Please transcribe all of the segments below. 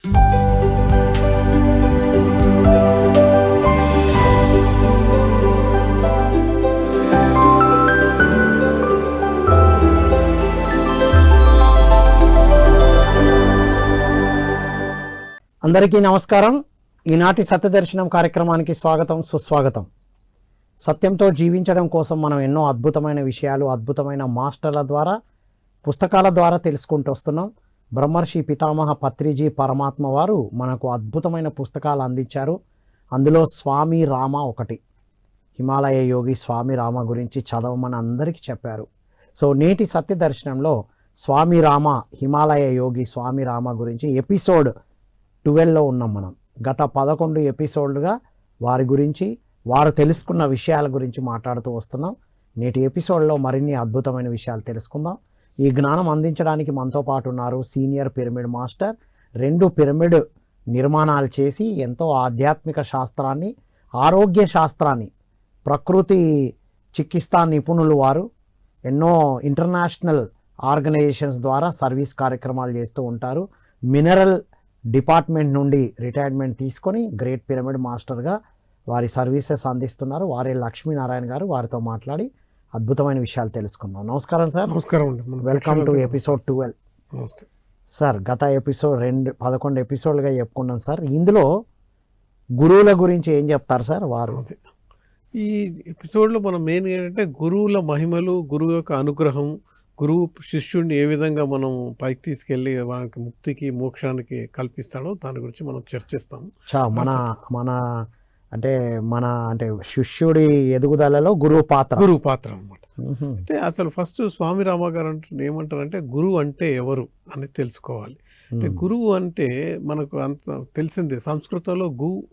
అందరికీ నమస్కారం. ఈనాటి సత్యదర్శనం కార్యక్రమానికి స్వాగతం, సుస్వాగతం. సత్యంతో జీవించడం కోసం మనం ఎన్నో అద్భుతమైన విషయాలు అద్భుతమైన మాస్టర్ల ద్వారా పుస్తకాల ద్వారా తెలుసుకుంటూ వస్తున్నాం. బ్రహ్మర్షి పితామహ పత్రిజీ పరమాత్మ వారు మనకు అద్భుతమైన పుస్తకాలు అందించారు. అందులో స్వామి రామ ఒకటి. హిమాలయ యోగి స్వామి రామ గురించి చదవమని అందరికీ చెప్పారు. సో నేటి సత్యదర్శనంలో స్వామి రామ, హిమాలయ యోగి స్వామి రామ గురించి ఎపిసోడ్ 12లో ఉన్నాం మనం. గత 11 ఎపిసోడ్లుగా వారి గురించి, వారు తెలుసుకున్న విషయాల గురించి మాట్లాడుతూ వస్తున్నాం. నేటి ఎపిసోడ్లో మరిన్ని అద్భుతమైన విషయాలు తెలుసుకుందాం. ఈ జ్ఞానం అందించడానికి మనతో పాటు ఉన్నారు సీనియర్ పిరమిడ్ మాస్టర్. 2 పిరమిడ్ నిర్మాణాలు చేసి ఎంతో ఆధ్యాత్మిక శాస్త్రాన్ని, ఆరోగ్య శాస్త్రాన్ని, ప్రకృతి చికిత్సా నిపుణులు వారు. ఎన్నో ఇంటర్నేషనల్ ఆర్గనైజేషన్స్ ద్వారా సర్వీస్ కార్యక్రమాలు చేస్తూ ఉంటారు. మినరల్ డిపార్ట్మెంట్ నుండి రిటైర్మెంట్ తీసుకొని గ్రేట్ పిరమిడ్ మాస్టర్గా వారి సర్వీసెస్ అందిస్తున్నారు. వారే లక్ష్మీనారాయణ గారు. వారితో మాట్లాడి అద్భుతమైన విషయాలు తెలుసుకుందాం. నమస్కారం సార్. నమస్కారం అండి. Welcome to episode 12. నమస్తే సార్, గత ఎపిసోడ్ 11 ఎపిసోడ్లుగా చెప్పుకున్నాం సార్. ఇందులో గురువుల గురించి ఏం చెప్తారు సార్ వారు? ఈ ఎపిసోడ్లో మనం మెయిన్ ఏంటంటే గురువుల మహిమలు, గురువు యొక్క అనుగ్రహం, గురువు శిష్యుడిని ఏ విధంగా మనం పైకి తీసుకెళ్ళి వానికి ముక్తికి, మోక్షానికి కల్పిస్తాడో దాని గురించి మనం చర్చిస్తాం. మన శిష్యుడి ఎదుగుదలలో గురువు పాత్ర అన్నమాట. అయితే అసలు ఫస్ట్ స్వామి రామ గారు ఏమంటారంటే గురువు అంటే ఎవరు అని తెలుసుకోవాలి. అంటే గురువు అంటే మనకు అంత తెలిసిందే. సంస్కృతంలో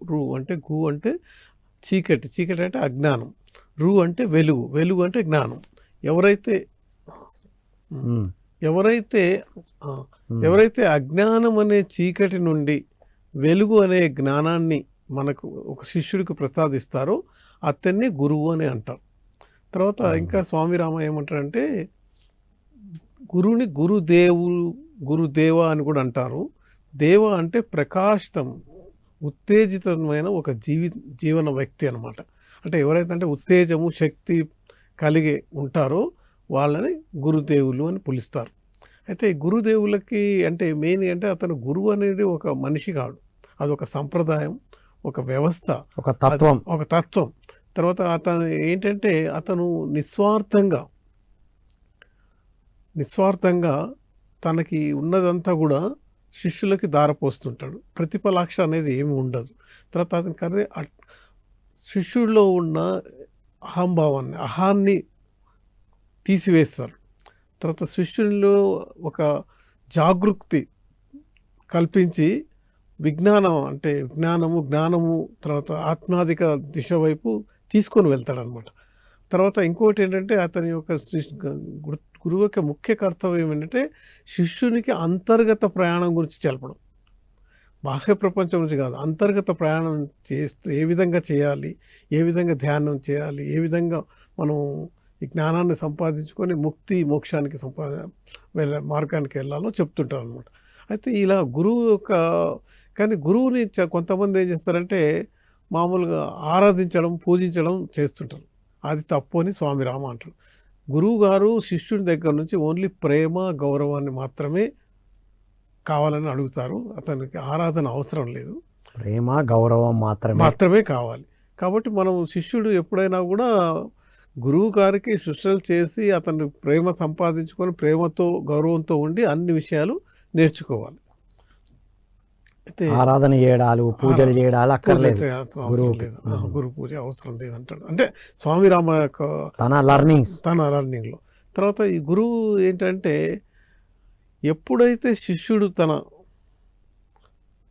గు అంటే చీకటి అంటే అజ్ఞానం, రు అంటే వెలుగు అంటే జ్ఞానం. ఎవరైతే అజ్ఞానం అనే చీకటి నుండి వెలుగు అనే జ్ఞానాన్ని మనకు ఒక శిష్యుడికి ప్రసాదిస్తారో అతన్ని గురువు అని అంటారు. తర్వాత ఇంకా స్వామి రామ ఏమంటారంటే గురువుని గురుదేవ అని కూడా అంటారు. దేవ అంటే ప్రకాశితం, ఉత్తేజితమైన ఒక జీవన వ్యక్తి అనమాట. అంటే ఎవరైతే అంటే ఉత్తేజము, శక్తి కలిగి ఉంటారో వాళ్ళని గురుదేవులు అని పిలుస్తారు. అయితే గురుదేవులకి అంటే మెయిన్ అంటే అతను గురువు అనేది ఒక మనిషి కాదు, అదొక సంప్రదాయం, ఒక వ్యవస్థ, ఒక తత్వం. తర్వాత అతను ఏంటంటే అతను నిస్వార్థంగా తనకి ఉన్నదంతా కూడా శిష్యులకి దారపోస్తుంటాడు. ప్రతిఫలాక్ష అనేది ఏమి ఉండదు. తర్వాత అతనికి శిష్యుడిలో ఉన్న అహాన్ని తీసివేస్తారు. తర్వాత శిష్యుల్లో ఒక జాగృతి కల్పించి జ్ఞానము తర్వాత ఆత్మాధిక దిశ వైపు తీసుకొని వెళ్తాడనమాట. తర్వాత ఇంకోటి ఏంటంటే అతని యొక్క గురువు యొక్క ముఖ్య కర్తవ్యం ఏంటంటే శిష్యునికి అంతర్గత ప్రయాణం గురించి తెలపడం. బాహ్య ప్రపంచం నుంచి కాదు, అంతర్గత ప్రయాణం చేస్తూ ఏ విధంగా చేయాలి, ఏ విధంగా ధ్యానం చేయాలి, ఏ విధంగా మనం ఈ జ్ఞానాన్ని సంపాదించుకొని ముక్తి మోక్షానికి మార్గానికి వెళ్ళాలో చెప్తుంటారు అనమాట. అయితే ఇలా కానీ గురువుని కొంతమంది ఏం చేస్తారంటే మామూలుగా ఆరాధించడం, పూజించడం చేస్తుంటారు. అది తప్పు అని స్వామి రామ అంటారు. గురువు గారు శిష్యుడి దగ్గర నుంచి ఓన్లీ ప్రేమ, గౌరవాన్ని మాత్రమే కావాలని అడుగుతారు. అతనికి ఆరాధన అవసరం లేదు, ప్రేమ, గౌరవం మాత్రమే కావాలి. కాబట్టి మనం శిష్యుడు ఎప్పుడైనా కూడా గురువు గారికి శుశ్రూషలు చేసి అతను ప్రేమ సంపాదించుకొని ప్రేమతో, గౌరవంతో ఉండి అన్ని విషయాలు నేర్చుకోవాలి. అయితే ఆరాధన చేయడాలు, పూజలు చేయడాలు అక్కర్లేదు, గురు పూజ అవసరం లేదంటాడు. అంటే స్వామి రామ యొక్క తన లర్నింగ్లో. తర్వాత ఈ గురువు ఏంటంటే ఎప్పుడైతే శిష్యుడు తన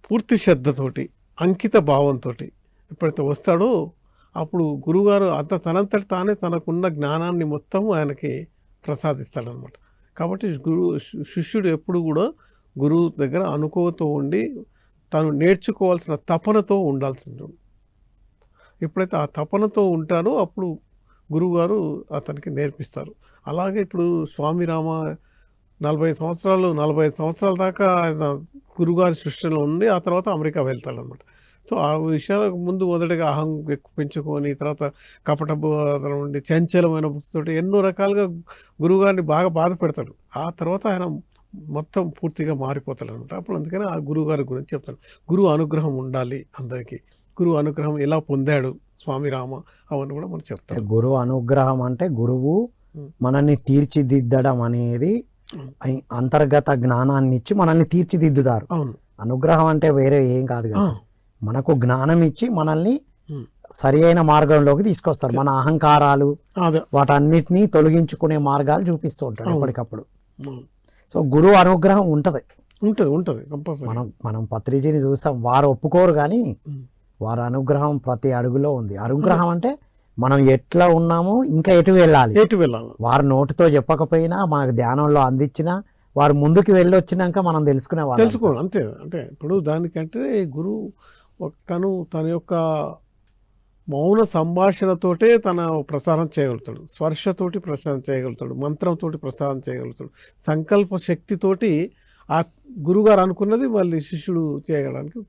పూర్తి శ్రద్ధతోటి, అంకిత భావంతో ఎప్పుడైతే వస్తాడో అప్పుడు గురువుగారు తనంతటి తానే తనకున్న జ్ఞానాన్ని మొత్తం ఆయనకి ప్రసాదిస్తాడనమాట. కాబట్టి శిష్యుడు ఎప్పుడు కూడా గురువు దగ్గర అనుకోతో ఉండి తను నేర్చుకోవాల్సిన తపనతో ఉండాల్సింది. ఎప్పుడైతే ఆ తపనతో ఉంటారో అప్పుడు గురువుగారు అతనికి నేర్పిస్తారు. అలాగే ఇప్పుడు స్వామి రామ 45 సంవత్సరాల దాకా ఆయన గురుగారి సృష్టిలో ఉండి ఆ తర్వాత అమెరికా వెళ్తాడు అనమాట. సో ఆ విషయాలకు ముందు మొదటిగా అహం ఎక్కువ పెంచుకొని, తర్వాత కపట బోధన ఉండి చంచలమైన బుద్ధితోటి ఎన్నో రకాలుగా గురువుగారిని బాగా బాధ పెడతాడు. ఆ తర్వాత ఆయన మొత్తం పూర్తిగా మారిపోతాడు అనమాట. అప్పుడు అందుకని ఆ గురువుగారి గురించి చెప్తాడు. గురువు అనుగ్రహం ఉండాలి అందరికీ. గురువు అనుగ్రహం ఎలా పొందాడు స్వామి రామ అవన్నీ కూడా మనం చెప్తాం. గురువు అనుగ్రహం అంటే గురువు మనల్ని తీర్చిదిద్దడం అనేది అంతర్గత జ్ఞానాన్ని ఇచ్చి మనల్ని తీర్చిదిద్దుతారు. అవును, అనుగ్రహం అంటే వేరే ఏం కాదు కదా సార్. మనకు జ్ఞానం ఇచ్చి మనల్ని ఉమ్. సరి అయిన మార్గంలోకి తీసుకొస్తారు. మన అహంకారాలు అదే వాటన్నిటినీ తొలగించుకునే మార్గాలు చూపిస్తూ ఉంటాడు అవును. ఎప్పటికప్పుడు. ఉమ్. సో గురువు అనుగ్రహం ఉంటది. ఉంటుంది కంపల్సరీ. మనం పత్రిజీని చూసాం, వారు ఒప్పుకోరు కానీ ఉమ్. వారి అనుగ్రహం ప్రతి అడుగులో ఉంది. అనుగ్రహం అంటే మనం ఎట్లా ఉన్నామో ఇంకా ఎటు వెళ్ళాలి. ఎటు వెళ్ళాలి? వారు నోటితో చెప్పకపోయినా మనకు ధ్యానంలో అందించినా వారు ముందుకు వెళ్ళొచ్చినాక మనం తెలుసుకునే వాళ్ళు. తెలుసుకోవాలి అంతే. అంటే ఇప్పుడు దానికంటే గురువు తన యొక్క మౌన సంభాషణతోటే తన ప్రసారం చేయగలుగుతాడు, స్పర్శతోటి ప్రసారం చేయగలుగుతాడు, మంత్రంతో ప్రసారం చేయగలుగుతాడు, సంకల్ప శక్తితోటి ఆ గురువుగారు అనుకున్నది మళ్ళీ శిష్యుడు చేయడానికి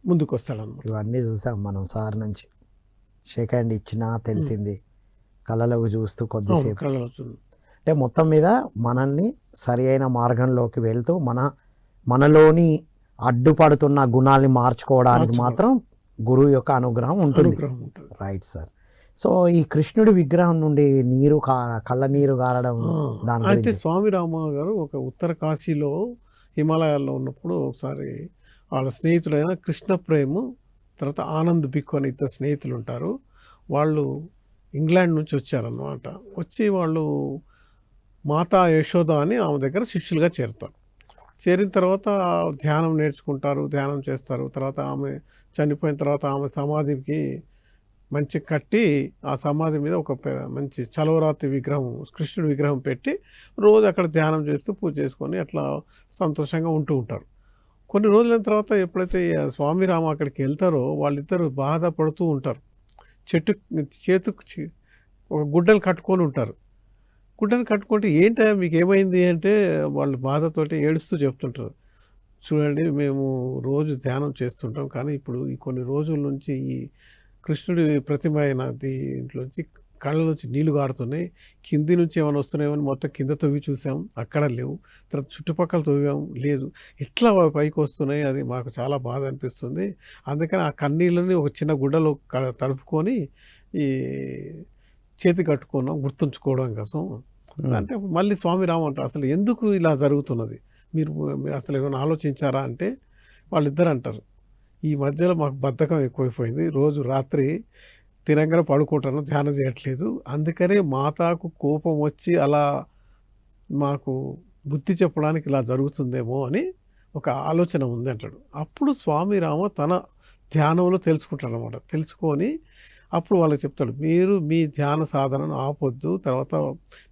ముందుకు వస్తాడన్నమాట. ఇవన్నీ చూసాం మనం సార్ నుంచి. షేక్ హ్యాండ్ ఇచ్చినా తెలిసింది, కళ్ళలోకి చూస్తూ కొద్దిసేపు. కళ్ళలో చూడు. అంటే మొత్తం మీద మనల్ని సరి అయిన మార్గంలోకి వెళ్తూ మనలోని అడ్డుపడుతున్న గుణాలని మార్చుకోవడానికి మాత్రం గురువు యొక్క అనుగ్రహం ఉంటుంది. Right sir. సో ఈ కృష్ణుడి విగ్రహం నుండి కళ్ళ నీరు గారడం దాని అయితే గురించి. స్వామి రామ గారు ఒక ఉత్తర కాశీలో హిమాలయాల్లో ఉన్నప్పుడు ఒకసారి వాళ్ళ స్నేహితుడైన కృష్ణ ప్రేమ్, తర్వాత ఆనంద్ బిక్కు అని ఇద్దరు స్నేహితులు ఉంటారు. వాళ్ళు ఇంగ్లాండ్ నుంచి వచ్చారన్నమాట. వచ్చి వాళ్ళు మాతా యశోద అని ఆమె దగ్గర శిష్యులుగా చేరుతారు. చేరిన తర్వాత ధ్యానం నేర్చుకుంటారు, ధ్యానం చేస్తారు. తర్వాత ఆమె చనిపోయిన తర్వాత ఆమె సమాధికి మంచి కట్టి ఆ సమాధి మీద ఒక మంచి చలవరాతి విగ్రహం, కృష్ణుడి విగ్రహం పెట్టి రోజు అక్కడ ధ్యానం చేస్తూ పూజ చేసుకొని అట్లా సంతోషంగా ఉంటూ ఉంటారు. కొన్ని రోజుల తర్వాత ఎప్పుడైతే స్వామి రామ అక్కడికి వెళ్తారో వాళ్ళిద్దరు బాధపడుతూ ఉంటారు. చేతుకు ఒక గుడ్డలు కట్టుకొని ఉంటారు. గుడ్డలు కట్టుకుంటే ఏంటో మీకు ఏమైంది అంటే వాళ్ళు బాధతోటి ఏడుస్తూ చెప్తుంటారు. చూడండి, మేము రోజు ధ్యానం చేస్తుంటాం, కానీ ఇప్పుడు ఈ కొన్ని రోజుల నుంచి ఈ కృష్ణుడి ప్రతిమ అయిన దీంట్లోంచి కళ్ళ నుంచి నీళ్లు గారుతున్నాయి. కింది నుంచి ఏమైనా వస్తున్నాయేమని మొత్తం కింద తవ్వి చూసాం, అక్కడ లేవు. తర్వాత చుట్టుపక్కల తవ్వాం, లేదు. ఎట్లా పైకి వస్తున్నాయి, అది మాకు చాలా బాధ అనిపిస్తుంది. అందుకని ఆ కన్నీళ్ళని ఒక చిన్న గుడ్డలో తడుపుకొని ఈ చేతి కట్టుకున్నాం గుర్తుంచుకోవడం కోసం. అంటే మళ్ళీ స్వామి రామ అంటారు, అసలు ఎందుకు ఇలా జరుగుతున్నది, మీరు అసలు ఏమైనా ఆలోచించారా అంటే వాళ్ళిద్దరు అంటారు, ఈ మధ్యలో మాకు బద్ధకం ఎక్కువైపోయింది, రోజు రాత్రి తినంగానే పడుకుంటాను, ధ్యానం చేయట్లేదు, అందుకనే మాతాకు కోపం వచ్చి అలా మాకు బుద్ధి చెప్పడానికి ఇలా జరుగుతుందేమో అని ఒక ఆలోచన ఉంది అంటాడు. అప్పుడు స్వామి రామ తన ధ్యానంలో తెలుసుకుంటాడు అనమాట. తెలుసుకొని అప్పుడు వాళ్ళకి చెప్తాడు, మీరు మీ ధ్యాన సాధనను ఆపొద్దు, తర్వాత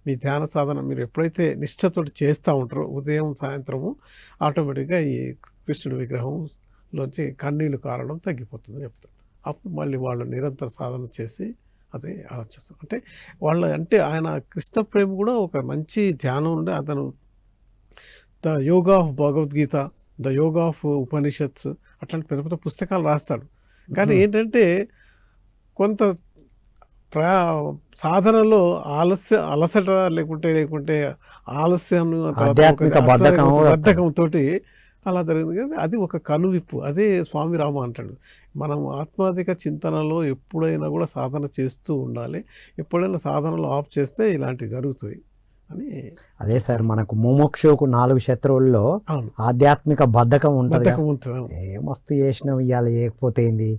మీ ధ్యాన సాధన మీరు ఎప్పుడైతే నిష్ఠతోటి చేస్తూ ఉంటారో ఉదయం సాయంత్రము ఆటోమేటిక్గా ఈ కృష్ణుడి విగ్రహంలోంచి కన్నీళ్లు కారడం తగ్గిపోతుందని చెప్తాడు. అప్పుడు మళ్ళీ వాళ్ళు నిరంతర సాధన చేసి అదే ఆలోచిస్తారు. అంటే ఆయన కృష్ణ ప్రేమ కూడా ఒక మంచి ధ్యానం ఉండే, అతను the yoga of Bhagavad Gita, the yoga of Upanishads అట్లాంటి పెద్ద పెద్ద పుస్తకాలు రాస్తాడు. కానీ ఏంటంటే కొంత సాధనలో అలసట లేకుంటే ఆలస్యం బద్ధకంతో అలా జరిగింది. కానీ అది ఒక కనువిప్పు. అదే స్వామి రామ అంటాడు, మనం ఆత్మాధిక చింతనలో ఎప్పుడైనా కూడా సాధన చేస్తూ ఉండాలి, ఎప్పుడైనా సాధనలో ఆఫ్ చేస్తే ఇలాంటివి జరుగుతాయి అని. అదే సార్, మనకు ముముక్షుకు 4 శత్రువుల్లో ఆధ్యాత్మిక బద్ధకం ఉంటుంది. ఏ మస్తు చేసినాం, ఇవాళ చేయకపోతే ఏంది,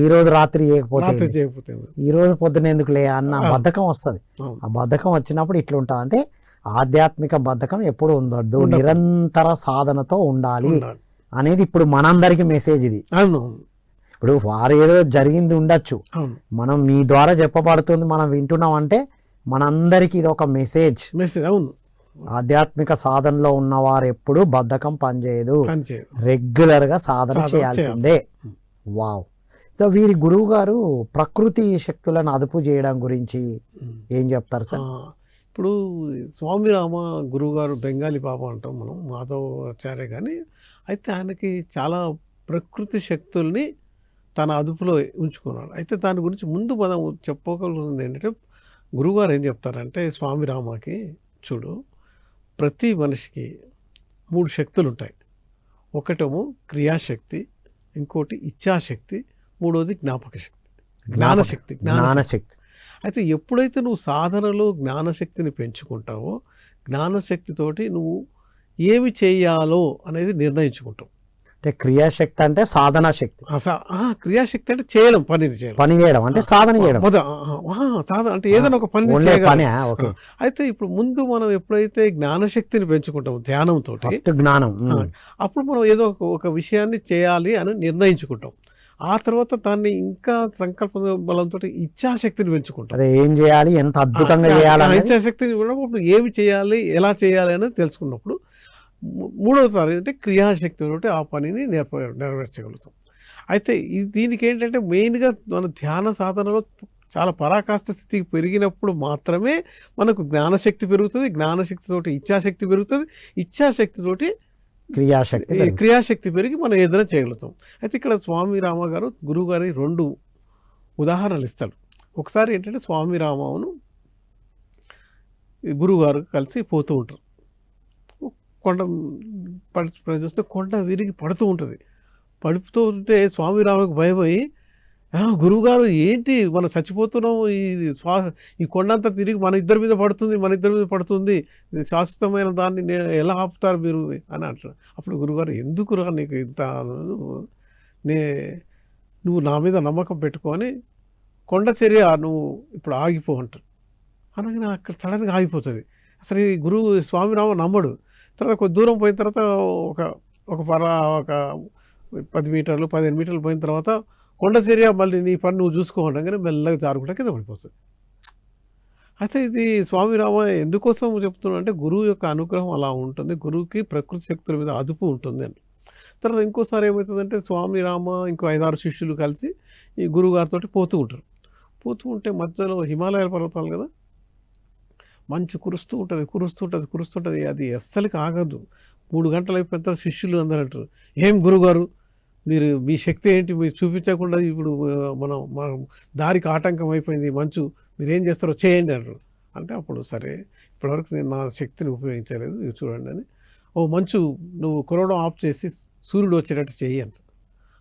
ఈ రోజు రాత్రి చేయకపోతే ఈ రోజు పొద్దున ఎందుకులే అన్న బద్ధకం వస్తుంది. ఆ బద్ధకం వచ్చినప్పుడు ఇట్లా ఉంటుంది. అంటే ఆధ్యాత్మిక బద్ధకం ఎప్పుడు ఉండొద్దు, నిరంతర సాధనతో ఉండాలి అనేది ఇప్పుడు మనందరికి మెసేజ్ ఇది. ఇప్పుడు వారు ఏదో జరిగింది ఉండొచ్చు, మనం మీ ద్వారా చెప్పబడుతుంది మనం వింటున్నాం అంటే మనందరికి ఇది ఒక మెసేజ్. అవును, ఆధ్యాత్మిక సాధనలో ఉన్నవారు ఎప్పుడు బద్ధకం పనిచేయదు, రెగ్యులర్ గా సాధన చేయాల్సిందే. వావ్. సో వీరి గురువు గారు ప్రకృతి శక్తులను అదుపు చేయడం గురించి ఏం చెప్తారు సార్? ఇప్పుడు స్వామి రామ గురువుగారు బెంగాలీ బాబా అంటాం మనం, మాధవాచార్య. కానీ అయితే ఆయనకి చాలా ప్రకృతి శక్తుల్ని తన అదుపులో ఉంచుకున్నాడు. అయితే దాని గురించి ముందు మనం చెప్పుకోగలిగింది ఏంటంటే, గురువుగారు ఏం చెప్తారంటే స్వామి రామకి, చూడు, ప్రతి మనిషికి 3 శక్తులు ఉంటాయి. ఒకటేమో క్రియాశక్తి, ఇంకోటి ఇచ్ఛాశక్తి, మూడోది జ్ఞాపక శక్తి, జ్ఞానశక్తి. జ్ఞానశక్తి. అయితే ఎప్పుడైతే నువ్వు సాధనలో జ్ఞానశక్తిని పెంచుకుంటావో, జ్ఞానశక్తితోటి నువ్వు ఏమి చేయాలో అనేది నిర్ణయించుకుంటావు. అంటే క్రియాశక్తి అంటే సాధనా శక్తి. క్రియాశక్తి అంటే చేయడం, పనిని చేయడం, పని చేయడం అంటే సాధన చేయడం. సాధన అంటే ఏదైనా ఒక పని ఓన్లీ చేయగలం. పనే, ఓకే. అయితే ఇప్పుడు ముందు మనం ఎప్పుడైతే జ్ఞానశక్తిని పెంచుకుంటాం ధ్యానంతో, ఫస్ట్ జ్ఞానం. అప్పుడు మనం ఏదో ఒక విషయాన్ని చేయాలి అని నిర్ణయించుకుంటాం. ఆ తర్వాత దాన్ని ఇంకా సంకల్ప బలంతో ఇచ్ఛాశక్తిని పెంచుకుంటాం. అదే ఏం చేయాలి, ఎంత అద్భుతంగా చేయాలి, ఇచ్ఛాశక్తిని కూడా ఇప్పుడు ఏమి చేయాలి, ఎలా చేయాలి అనేది తెలుసుకున్నప్పుడు మూడవసారి అంటే క్రియాశక్తితో ఆ పనిని నెరవేర్చగలుగుతాం. అయితే దీనికి ఏంటంటే మెయిన్గా మన ధ్యాన సాధనలో చాలా పరాకాష్ఠ స్థితికి పెరిగినప్పుడు మాత్రమే మనకు జ్ఞానశక్తి పెరుగుతుంది, జ్ఞానశక్తితోటి ఇచ్ఛాశక్తి పెరుగుతుంది, ఇచ్ఛాశక్తితోటి క్రియాశక్తి పెరిగి మనం ఏదైనా చేయగలుగుతాం. అయితే ఇక్కడ స్వామి రామ గారు గురువు గారి 2 ఉదాహరణలు ఇస్తాడు. ఒకసారి ఏంటంటే స్వామి రామను గురువు గారు కలిసి పోతూ ఉంటారు. కొండ చూస్తే కొండ విరిగి పడుతూ ఉంటుంది. పడుతూ ఉంటే స్వామి రామకు భయమై, గురువుగారు ఏంటి మనం చచ్చిపోతున్నాం, ఈ కొండ అంతా తిరిగి మన ఇద్దరి మీద పడుతుంది, శాశ్వతమైన దాన్ని ఎలా ఆపుతారు మీరు అని అంటారు. అప్పుడు గురువుగారు, ఎందుకురా నీకు ఇంత, నువ్వు నా మీద నమ్మకం పెట్టుకొని కొండ చర్య నువ్వు ఇప్పుడు ఆగిపో అంటారు. అనగానే అక్కడ సడన్గా ఆగిపోతుంది. అసలు ఈ గురువు స్వామి రామ నమ్మడు. తర్వాత కొద్ది దూరం పోయిన తర్వాత ఒక 10 మీటర్లు 15 మీటర్లు పోయిన తర్వాత కొండ చర్య మళ్ళీ నీ పని నువ్వు చూసుకోవడంగానే మెల్లగా జారుకుంటా కింద పడిపోతుంది. అయితే ఇది స్వామి రామ ఎందుకోసం చెప్తున్నా అంటే, గురువు యొక్క అనుగ్రహం అలా ఉంటుంది, గురువుకి ప్రకృతి శక్తుల మీద అదుపు ఉంటుంది అని. తర్వాత ఇంకోసారి ఏమవుతుందంటే స్వామి రామ ఇంకో 5-6 శిష్యులు కలిసి ఈ గురువు గారితో పోతూ ఉంటే మధ్యలో హిమాలయాల పర్వతాలు కదా, మంచు కురుస్తూ ఉంటుంది. అది అస్సలకి ఆగదు. 3 గంటలు అయిపోయిన తర్వాత శిష్యులు అందరూ అంటారు, ఏం గురుగారు మీరు మీ శక్తి ఏంటి, మీరు చూపించకుండా ఇప్పుడు మన దారికి ఆటంకం అయిపోయింది మంచు, మీరు ఏం చేస్తారో చేయండి అంటారు. అంటే అప్పుడు సరే, ఇప్పటివరకు నేను నా శక్తిని ఉపయోగించలేదు, ఇవి చూడండి అని, మంచు నువ్వు కురవడం ఆఫ్ చేసి సూర్యుడు వచ్చేటట్టు చెయ్యి అంట.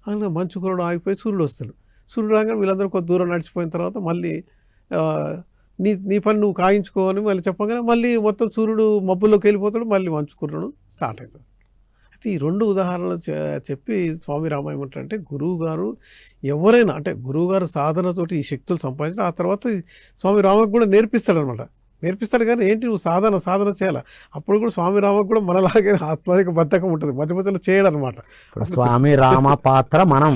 అందులో మంచు కురవడం ఆగిపోయి సూర్యుడు వస్తాడు. సూర్యుడు రాగానే వీళ్ళందరూ కొద్ది దూరం నడిచిపోయిన తర్వాత మళ్ళీ నీ పని నువ్వు కాయించుకోవని మళ్ళీ చెప్పగానే మళ్ళీ మొత్తం సూర్యుడు మబ్బుల్లోకి వెళ్ళిపోతాడు, మళ్ళీ మంచు కురవడం స్టార్ట్ అవుతుంది. అయితే ఈ 2 ఉదాహరణలు చెప్పి స్వామి రామ ఏమంటారంటే, గురువు గారు ఎవరైనా అంటే గురువు గారు సాధనతోటి ఈ శక్తులు సంపాదించి ఆ తర్వాత స్వామి రామకు కూడా నేర్పిస్తాడు కానీ ఏంటి నువ్వు సాధన చేయాలి. అప్పుడు కూడా స్వామి రామకు కూడా మనలాగే ఆత్మాధిక బద్ధకం ఉంటుంది, మధ్యలో చేయడం అనమాట. స్వామి రామ పాత్ర మనం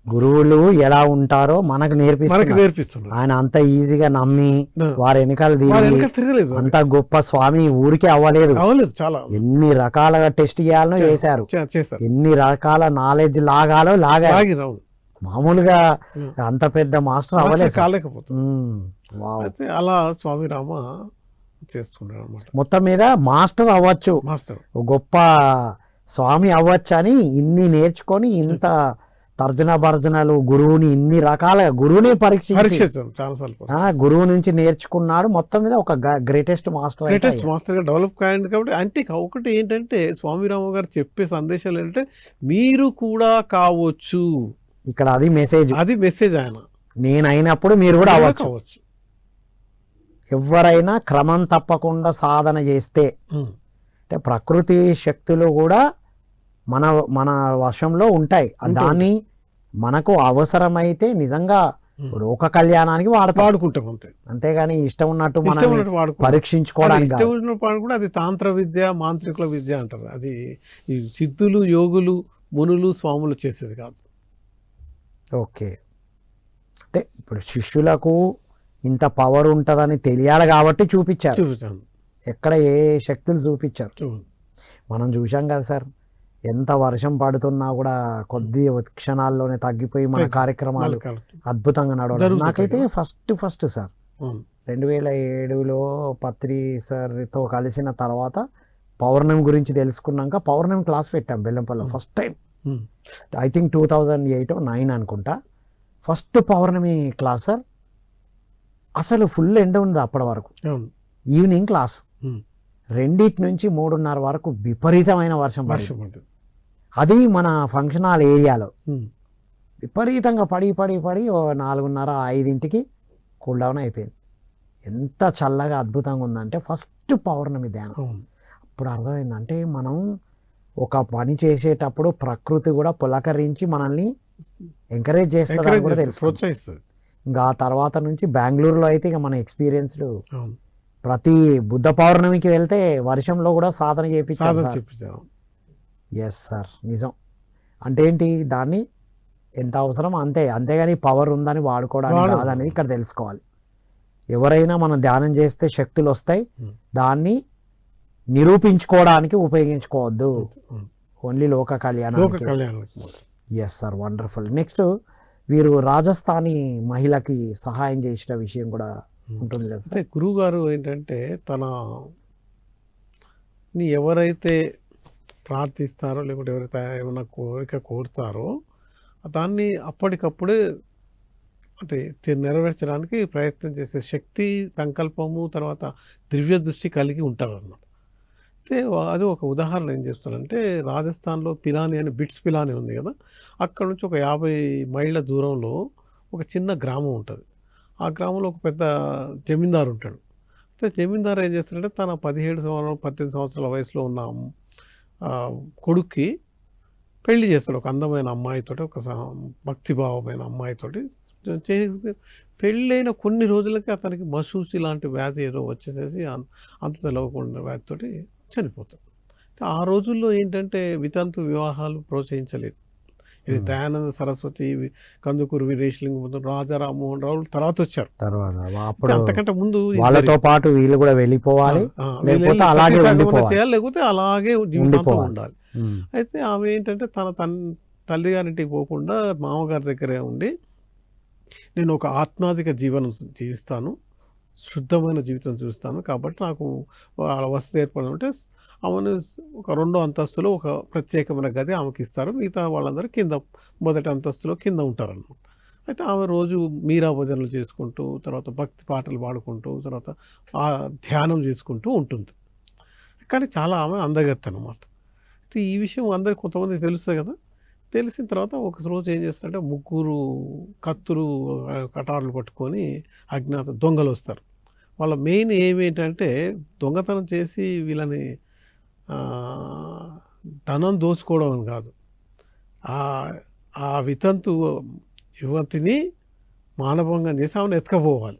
గురువులు ఎలా ఉంటారో మనకు నేర్పిస్తున్నారు. ఆయన అంత ఈజీగా నమ్మి వారి వెనకాల తిరగలేదు. అంత గొప్ప స్వామి ఊరికే అవ్వలేదు. చాలా ఎన్ని రకాలుగా టెస్ట్ చేయాలనో చేశారు, ఎన్ని రకాల నాలెడ్జ్ లాగాలో లాగారు. మామూలుగా అంత పెద్ద మాస్టర్ అవ్వలేదు, కాలేకపోతే అలా స్వామి రామ చేస్తున్నాడు అనమాట. మొత్తం మీద మాస్టర్ అవ్వచ్చు, గొప్ప స్వామి అవ్వచ్చు అని ఇన్ని నేర్చుకొని ఇంత తర్జన భర్జనలు, గురువుని ఇన్ని రకాలుగా గురువుని పరీక్షించాం గురువు నుంచి నేర్చుకున్నాడు. మొత్తం మీద ఒక గ్రేటెస్ట్ మాస్టర్గా డెవలప్ అయ్యింది. కాబట్టి అంటే ఒకటి ఏంటంటే స్వామి రామ గారు చెప్పే సందేశాలు ఏంటంటే, మీరు కూడా కావచ్చు. ఇక్కడ అది మెసేజ్. ఆయన నేనైనప్పుడు మీరు కూడా అవ్వచ్చు. ఎవరైనా క్రమం తప్పకుండా సాధన చేస్తే, అంటే ప్రకృతి శక్తులు కూడా మన వశంలో ఉంటాయి. దాన్ని మనకు అవసరమైతే నిజంగా లోక కళ్యాణానికి వాడుకుంటాం అంతే. అంతేగాని ఇష్టం ఉన్నట్టు పరీక్షించుకోవడానికి కూడా అది తాంత్ర విద్య, మాంత్రికుల విద్య అంటారు. అది ఈ సిద్ధులు, యోగులు, మునులు, స్వాములు చేసేది కాదు. ఓకే, అంటే ఇప్పుడు శిష్యులకు ఇంత పవర్ ఉంటుందని తెలియాలి కాబట్టి చూపించాను. ఎక్కడ ఏ శక్తులు చూపించారు మనం చూసాం కదా సార్. ఎంత వర్షం పడుతున్నా కూడా కొద్ది క్షణాల్లోనే తగ్గిపోయి మన కార్యక్రమాలు అద్భుతంగా నడవడం నాకైతే ఫస్ట్ సార్ 2007లో పత్రి సార్తో కలిసిన తర్వాత పౌర్ణమి గురించి తెలుసుకున్నాక పౌర్ణమి క్లాస్ పెట్టాం బెల్లంపల్లిలో ఫస్ట్ టైం. ఐ థింక్ 2008-09 అనుకుంటా ఫస్ట్ పౌర్ణమి క్లాస్ సార్. అసలు ఫుల్ ఎండ ఉంది అప్పటి వరకు. ఈవినింగ్ క్లాస్ 2 నుంచి 3:30 వరకు విపరీతమైన వర్షం పడింది. అది మన ఫంక్షన్ హాల్ ఏరియాలో విపరీతంగా పడి 4:30-5కి కూల్ డౌన్ అయిపోయింది. ఎంత చల్లగా అద్భుతంగా ఉందంటే ఫస్ట్ పౌర్ణమి ధ్యానం. అప్పుడు అర్థమైందంటే మనం ఒక పని చేసేటప్పుడు ప్రకృతి కూడా పులకరించి మనల్ని ఎంకరేజ్ చేస్తుంది కూడా ప్రోత్సహిస్తుంది. ఇంకా ఆ తర్వాత నుంచి బెంగళూరులో అయితే ఇక మన ఎక్స్పీరియన్స్డ్ ప్రతి బుద్ధ పౌర్ణమికి వెళ్తే వర్షంలో కూడా సాధన చేయించారు. ఎస్ సార్, నిజం. అంటే ఏంటి, దాన్ని ఎంత అవసరం అంతేగాని పవర్ ఉందని వాడుకోవడానికి కాదనేది ఇక్కడ తెలుసుకోవాలి. ఎవరైనా మనం ధ్యానం చేస్తే శక్తులు వస్తాయి, దాన్ని నిరూపించుకోవడానికి ఉపయోగించుకోవద్దు, ఓన్లీ లోక కళ్యాణం. Yes sir, wonderful. నెక్స్ట్ వీరు రాజస్థానీ మహిళకి సహాయం చేసిన విషయం కూడా ఉంటుంది కదా సార్. గురువు గారు ఏంటంటే ఎవరైతే ప్రార్థిస్తారో లేకుంటే ఎవరైతే ఏమైనా కోరిక కోరుతారో దాన్ని అప్పటికప్పుడే అంటే నెరవేర్చడానికి ప్రయత్నం చేసే శక్తి, సంకల్పము, తర్వాత దివ్య దృష్టి కలిగి ఉంటారు అన్నమాట. అయితే అది ఒక ఉదాహరణ ఏం చేస్తారంటే, రాజస్థాన్లో పిలాని అని బిట్స్ పిలాని ఉంది కదా, అక్కడ నుంచి ఒక 50 మైళ్ళ దూరంలో ఒక చిన్న గ్రామం ఉంటుంది. ఆ గ్రామంలో ఒక పెద్ద జమీందారు ఉంటాడు. అయితే జమీందారు ఏం చేస్తాడంటే తన 18 సంవత్సరాల వయసులో ఉన్న కొడుక్కి పెళ్లి చేస్తాడు. ఒక అందమైన అమ్మాయితోటి, ఒక భక్తిభావమైన అమ్మాయితోటి పెళ్ళైన కొన్ని రోజులకి అతనికి మసూచి లాంటి వ్యాధి ఏదో వచ్చేసేసి అంత తెలవకుండా వ్యాధితోటి చనిపోతాడు. ఆ రోజుల్లో ఏంటంటే వితంతు వివాహాలు ప్రోత్సహించలేదు. ఇది దయానంద సరస్వతి, కందుకూరు వీరేశలింగం, రాజా రామ్మోహన్ రావు తర్వాత వచ్చారు. అంతకంటే ముందు వాళ్ళతో పాటు వీళ్ళు కూడా వెళ్ళిపోవాలి, లేకపోతే అలాగే జీవితాంతం ఉండాలి. అయితే ఆమె ఏంటంటే తన తల్లిగారింటికి పోకుండా మామగారి దగ్గరే ఉండి, నేను ఒక ఆత్మాధిక జీవనం జీవిస్తాను, శుద్ధమైన జీవితం చూస్తాను, కాబట్టి నాకు వసతి ఏర్పడి ఉంటే ఆమెను ఒక 2వ అంతస్తులో ఒక ప్రత్యేకమైన గది ఆమెకి ఇస్తారు. మిగతా వాళ్ళందరూ కింద మొదటి అంతస్తులో కింద ఉంటారన్నమాట. అయితే ఆమె రోజు మీరా భజనలు చేసుకుంటూ, తర్వాత భక్తి పాటలు పాడుకుంటూ, తర్వాత ధ్యానం చేసుకుంటూ ఉంటుంది. కానీ చాలా ఆమె అందగత్త అన్నమాట. అయితే ఈ విషయం అందరికి కొంతమందికి తెలుస్తుంది కదా. తెలిసిన తర్వాత ఒక రోజు ఏం చేస్తారంటే 3 కత్తులు కటార్లు పట్టుకొని అజ్ఞాత దొంగలు వస్తారు. వాళ్ళ మెయిన్ ఏమేంటంటే దొంగతనం చేసి వీళ్ళని ధనం దోచుకోవడం అని కాదు, ఆ వితంతు యువతిని మానభంగం చేసి ఆమెను ఎత్తుకపోవాలి.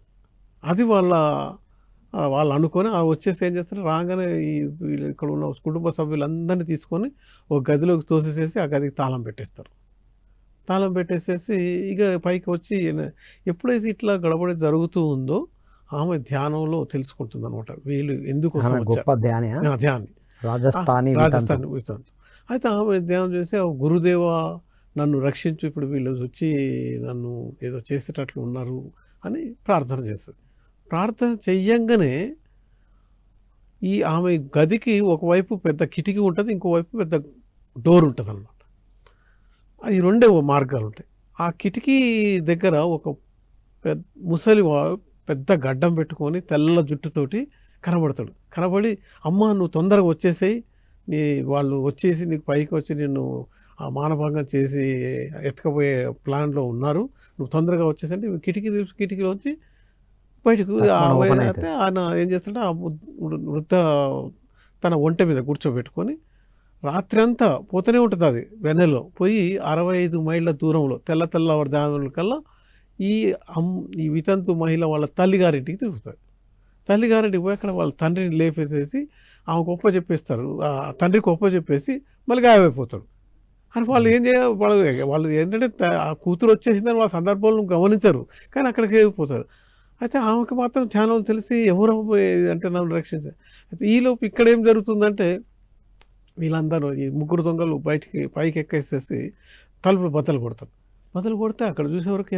అది వాళ్ళు అనుకొని వచ్చేసి ఏం చేస్తారు, రాగానే ఇక్కడ ఉన్న కుటుంబ సభ్యులందరినీ తీసుకొని ఒక గదిలోకి తోసేసేసి ఆ గదికి తాళం పెట్టేస్తారు. తాళం పెట్టేసేసి ఇక పైకి వచ్చి ఎప్పుడైతే ఇట్లా గడబడి జరుగుతూ ఉందో ఆమె ధ్యానంలో తెలుసుకుంటుంది అనమాట, వీళ్ళు ఎందుకు ధ్యాని రాజస్థానీ వితంతు. అయితే ఆమె ధ్యానం చేసి గురుదేవ నన్ను రక్షించు, ఇప్పుడు వీళ్ళు వచ్చి నన్ను ఏదో చేసేటట్లు ఉన్నారు అని ప్రార్థన చేస్తుంది. ప్రార్థన చెయ్యంగానే ఆమె గదికి ఒకవైపు పెద్ద కిటికీ ఉంటుంది, ఇంకోవైపు పెద్ద డోర్ ఉంటుంది అన్నమాట. అది 2 మార్గాలు ఉంటాయి. ఆ కిటికీ దగ్గర ఒక ముసలి పెద్ద గడ్డం పెట్టుకొని తెల్ల జుట్టుతోటి కనబడతాడు. కనబడి, అమ్మ నువ్వు తొందరగా వచ్చేసేయి, వాళ్ళు వచ్చేసి నీకు పైకి వచ్చి నిన్ను మానభంగం చేసి ఎత్తుకపోయే ప్లాన్లో ఉన్నారు, నువ్వు తొందరగా వచ్చేసంటే కిటికీలో వచ్చి బయటకు అయితే ఆయన ఏం చేస్తాడంటే ఆ వృద్ధ తన ఒంటె మీద కూర్చోబెట్టుకొని రాత్రి అంతా పోతూనే ఉంటుంది. అది వెన్నెల్లో పోయి 65 మైళ్ళ దూరంలో తెల్లవారుజామున కల్లా ఈ వితంతు మహిళ వాళ్ళ తల్లిగారింటికి తిరుగుతుంది. తల్లిగారింటికి పోయి అక్కడ వాళ్ళ తండ్రిని లేపేసేసి ఆమెకు చెప్పేస్తారు, తండ్రికి చెప్పేసి మళ్ళీ గాయమైపోతాడు. అని వాళ్ళు ఏం చేయాలి, వాళ్ళు ఏంటంటే ఆ కూతురు వచ్చేసిందని వాళ్ళ సందర్భాలను గమనించరు, కానీ అక్కడికి వెళ్ళిపోతారు. అయితే ఆమెకు మాత్రం ధ్యానం తెలిసి ఎవరో అంటే నన్ను రక్షించారు. అయితే ఈలోపు ఇక్కడ ఏం జరుగుతుందంటే వీళ్ళందరూ ఈ 3 దొంగలు పైకి ఎక్కేసేసి తలుపులు బద్దలు కొడతారు. అక్కడ చూసేవరకు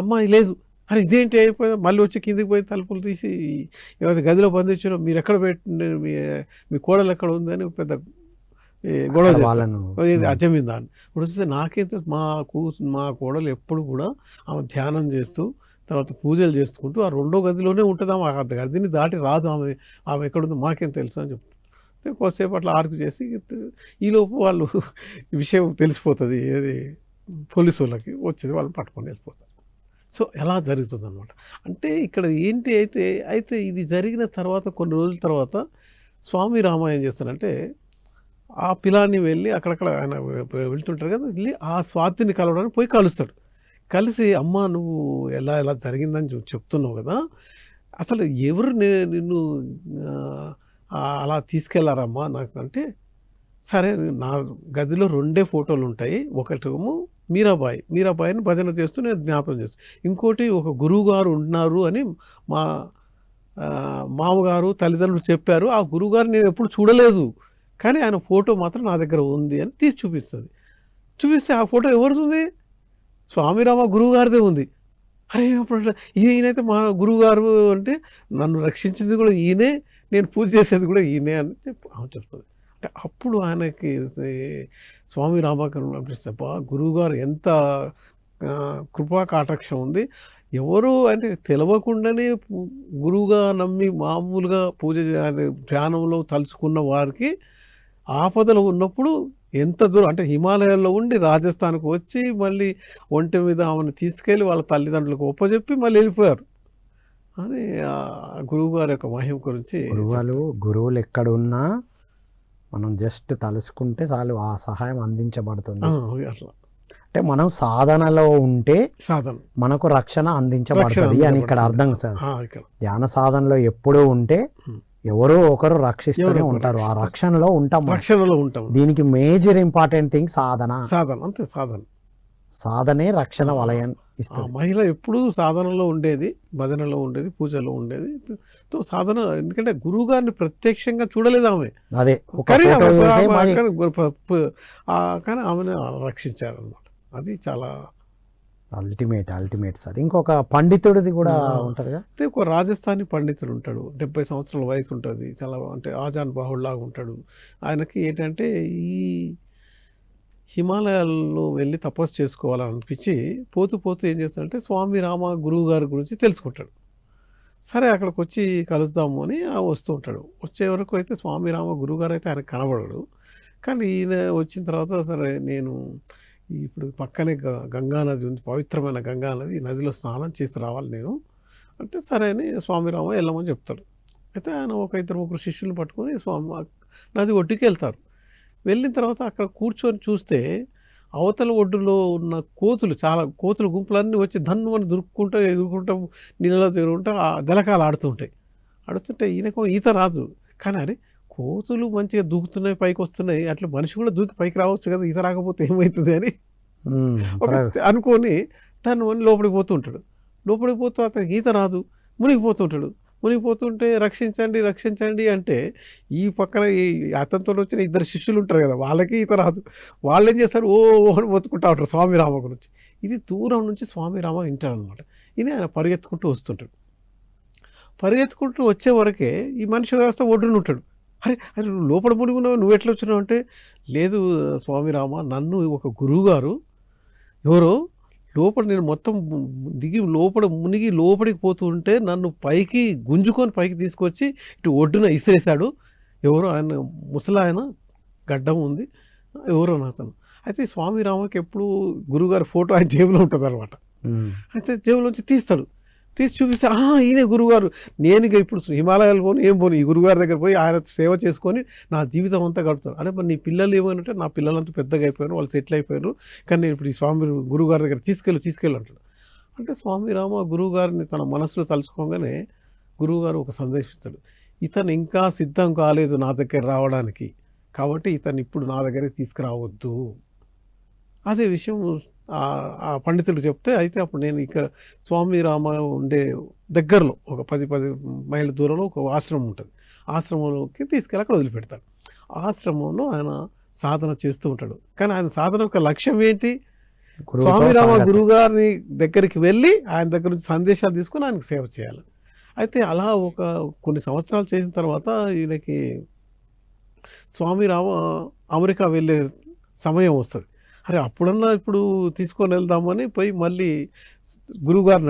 అమ్మాయి లేదు, అరే ఇదేంటి అయిపోయింది, మళ్ళీ వచ్చి కిందికి పోయి తలుపులు తీసి ఎవరైతే గదిలో బంధించారో మీరు ఎక్కడ పెట్టి మీ కోడలు ఎక్కడ ఉందని పెద్ద గొడవ చేస్తారు. వాళ్ళను ఇది అజమిందాన్ని ఇప్పుడు వస్తే నాకైతే మా కోడలు ఎప్పుడు కూడా ఆమె ధ్యానం చేస్తూ తర్వాత పూజలు చేసుకుంటూ ఆ రెండో గదిలోనే ఉంటుంది. ఆమె ఆ గదిని దాటి రాదు, ఆమె ఎక్కడుందో మాకేం తెలుసు అని చెప్తుంది. కొద్దిసేపు అట్లా ఆర్కు చేసి ఈలోపు వాళ్ళు విషయం తెలిసిపోతుంది, ఏది పోలీసు వాళ్ళకి వచ్చేది వాళ్ళని పట్టుకొని వెళ్ళిపోతారు. సో ఎలా జరుగుతుంది అనమాట. అంటే ఇక్కడ ఏంటి అయితే ఇది జరిగిన తర్వాత కొన్ని రోజుల తర్వాత స్వామి రామ ఏం చేస్తారంటే ఆ పిల్లాన్ని వెళ్ళి అక్కడక్కడ ఆయన వెళ్తుంటారు కదా, వెళ్ళి ఆ స్వాతిని కలవడానికి పోయి కలుస్తాడు. కలిసి అమ్మ నువ్వు ఎలా జరిగిందని చెప్తున్నావు కదా, అసలు ఎవరు నిన్ను అలా తీసుకెళ్లారమ్మా నాకు అంటే, సరే నా గదిలో 2 ఫోటోలు ఉంటాయి, ఒకటేమో మీరాబాయిని భజన చేస్తూ నేను జ్ఞాపకం చేస్తాను, ఇంకోటి ఒక గురువు గారు ఉన్నారు అని మా మామగారు తల్లిదండ్రులు చెప్పారు, ఆ గురువుగారు నేను ఎప్పుడు చూడలేదు కానీ ఆయన ఫోటో మాత్రం నా దగ్గర ఉంది అని తీసి చూపిస్తే ఆ ఫోటో ఎవరిది? స్వామిరామ గురువు గారిదే ఉంది. అరే అప్పుడు ఈయనైతే మా గురువు గారు అంటే నన్ను రక్షించింది కూడా ఈయనే, నేను పూజ చేసేది కూడా ఈయనే అని చెప్తుంది. అంటే అప్పుడు ఆయనకి స్వామి రామకరణ అనిపిస్తే గురువుగారు ఎంత కృపా కాటాక్షం ఉంది, ఎవరు అంటే తెలవకుండానే గురువుగా నమ్మి మామూలుగా పూజ ధ్యానంలో తలుచుకున్న వారికి ఆపదలు ఉన్నప్పుడు ఎంత దూరం అంటే హిమాలయాల్లో ఉండి రాజస్థాన్కి వచ్చి మళ్ళీ ఒంటి మీద ఆమెను తీసుకెళ్ళి వాళ్ళ తల్లిదండ్రులకు ఒప్పచెప్పి మళ్ళీ వెళ్ళిపోయారు అని గురువు గారి యొక్క మహిమ గురించి. గురువులు ఎక్కడున్నా మనం జస్ట్ తలుసుకుంటే చాలు ఆ సహాయం అందించబడుతుంది. అట్లా అంటే మనం సాధనలో ఉంటే సాధన మనకు రక్షణ అందించబడుతుంది అని ఇక్కడ అర్థం సార్. ధ్యాన సాధనలో ఎప్పుడూ ఉంటే ఎవరో ఒకరు రక్షిస్తూనే ఉంటారు, ఆ రక్షణలో ఉంటాం. దీనికి మేజర్ ఇంపార్టెంట్ థింగ్ సాధన అంతే. సాధనే రక్షణ వలయం ఇస్తుంది. మహిళ ఎప్పుడు సాధనలో ఉండేది, భజనలో ఉండేది, పూజలో ఉండేది. సాధన ఎందుకంటే గురువు గారిని ప్రత్యక్షంగా చూడలేదు ఆమె, అదే కానీ ఆమెను రక్షించారన్నమాట. అది చాలా అల్టిమేట్ సార్. ఇంకొక పండితుడిది కూడా ఉంటుందిగా, అయితే ఒక రాజస్థానీ పండితుడు ఉంటాడు, 70 సంవత్సరాల వయసు ఉంటుంది, చాలా అంటే ఆజాన్ బాహుళ్లాగా ఉంటాడు. ఆయనకి ఏంటంటే ఈ హిమాలయాల్లో వెళ్ళి తపస్సు చేసుకోవాలని అనిపించి పోతూ ఏం చేస్తాడంటే స్వామి రామ గురువు గారి గురించి తెలుసుకుంటాడు. సరే అక్కడికి వచ్చి కలుద్దాము అని వస్తూ ఉంటాడు. వచ్చే వరకు అయితే స్వామి రామ గురువు గారు అయితే ఆయనకు కనబడడు. కానీ ఈయన వచ్చిన తర్వాత సరే నేను ఇప్పుడు పక్కనే గంగా నది ఉంది, పవిత్రమైన గంగా నది, ఈ నదిలో స్నానం చేసి రావాలి నేను అంటే సరే అని స్వామిరామ వెళ్ళమని చెప్తాడు. అయితే ఆయన ఒక 2-3 శిష్యులను పట్టుకొని నది ఒడ్డుకి వెళ్తారు. వెళ్ళిన తర్వాత అక్కడ కూర్చొని చూస్తే అవతల ఒడ్డులో ఉన్న కోతులు గుంపులన్నీ వచ్చి ధన్నుమని దురుక్కుంటూ ఎగురుకుంటూ నీళ్ళలో తిరుగుకుంటూ జలకాలు ఆడుతుంటే ఈయనకు ఈత రాదు. కానీ అరే కోతులు మంచిగా దూకుతున్నాయి, పైకి వస్తున్నాయి, అట్లా మనిషి కూడా దూకి పైకి రావచ్చు కదా, ఈత రాకపోతే ఏమవుతుంది అని అనుకొని తను లోపలికి పోతూ అతనికి ఈత రాదు, మునిగిపోతుంటే రక్షించండి అంటే ఈ పక్కన అతనితో వచ్చిన 2 శిష్యులు ఉంటారు కదా, వాళ్ళకి ఈత రాదు. వాళ్ళు ఏం చేస్తారు, ఓ అని బతుకుంటా ఉంటారు స్వామి రామ గురించి. ఇది దూరం నుంచి స్వామి రామ వింటారనమాట. ఇది ఆయన పరిగెత్తుకుంటూ వస్తుంటాడు. పరిగెత్తుకుంటూ వచ్చే వరకే ఈ మనిషి వ్యవస్థ ఒడ్డున ఉంటాడు. అరే నువ్వు లోపల మునిగున్నావు, నువ్వు ఎట్లా వచ్చినావు అంటే, లేదు స్వామి రామ, నన్ను ఒక గురువు గారు ఎవరో లోపల నేను మొత్తం దిగి మునిగి లోపలికి పోతుంటే నన్ను పైకి గుంజుకొని పైకి తీసుకొచ్చి ఇటు ఒడ్డున ఇసిరేశాడు. ఎవరో ఆయన ముసలాయన, గడ్డం ఉంది, ఎవరో అతను. అయితే స్వామి రామకి ఎప్పుడు గురువుగారి ఫోటో ఆయన జేబులో ఉంటుంది అనమాట. అయితే జేబులోంచి తీసి చూపిస్తే ఈయనే గురువుగారు, నేను ఇక ఇప్పుడు హిమాలయాలు పోను ఈ గురువుగారి దగ్గర పోయి ఆయన సేవ చేసుకొని నా జీవితం అంతా గడుపుతాను. అంటే మరి నీ పిల్లలు ఏమంటే, నా పిల్లలంతా పెద్దగా అయిపోయారు, వాళ్ళు సెటిల్ అయిపోయారు, కానీ నేను ఇప్పుడు ఈ స్వామి గురువుగారి దగ్గర తీసుకెళ్ళి అంటాడు. అంటే స్వామి రామ గురువుగారిని తన మనసులో తలుచుకోగానే గురువుగారు ఒక సందేశం ఇస్తాడు, ఇతను ఇంకా సిద్ధం కాలేదు నా దగ్గర రావడానికి, కాబట్టి ఇతను ఇప్పుడు నా దగ్గరికి తీసుకురావద్దు. అదే విషయం ఆ పండితుడు చెప్తే, అయితే అప్పుడు నేను ఇక స్వామి రామ ఉండే దగ్గరలో ఒక 10 మైళ్ళ దూరంలో ఒక ఆశ్రమం ఉంటుంది, ఆశ్రమంలోకి తీసుకెళ్ళి అక్కడ వదిలిపెడతాడు. ఆశ్రమంలో ఆయన సాధన చేస్తూ ఉంటాడు. కానీ ఆయన సాధన యొక్క లక్ష్యం ఏంటి, స్వామి రామ గురువు గారిని దగ్గరికి వెళ్ళి ఆయన దగ్గర నుంచి సందేశాలు తీసుకుని ఆయనకు సేవ చేయాలి. అయితే అలా కొన్ని సంవత్సరాలు చేసిన తర్వాత ఈయనకి స్వామి రామ అమెరికా వెళ్ళే సమయం వస్తుంది. అరే అప్పుడన్నా ఇప్పుడు తీసుకొని వెళ్దామని పోయి మళ్ళీ గురువుగారు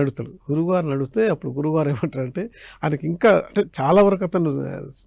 నడిస్తే అప్పుడు గురువుగారు ఏమంటారంటే ఆయనకి ఇంకా అంటే చాలా వరకు అతను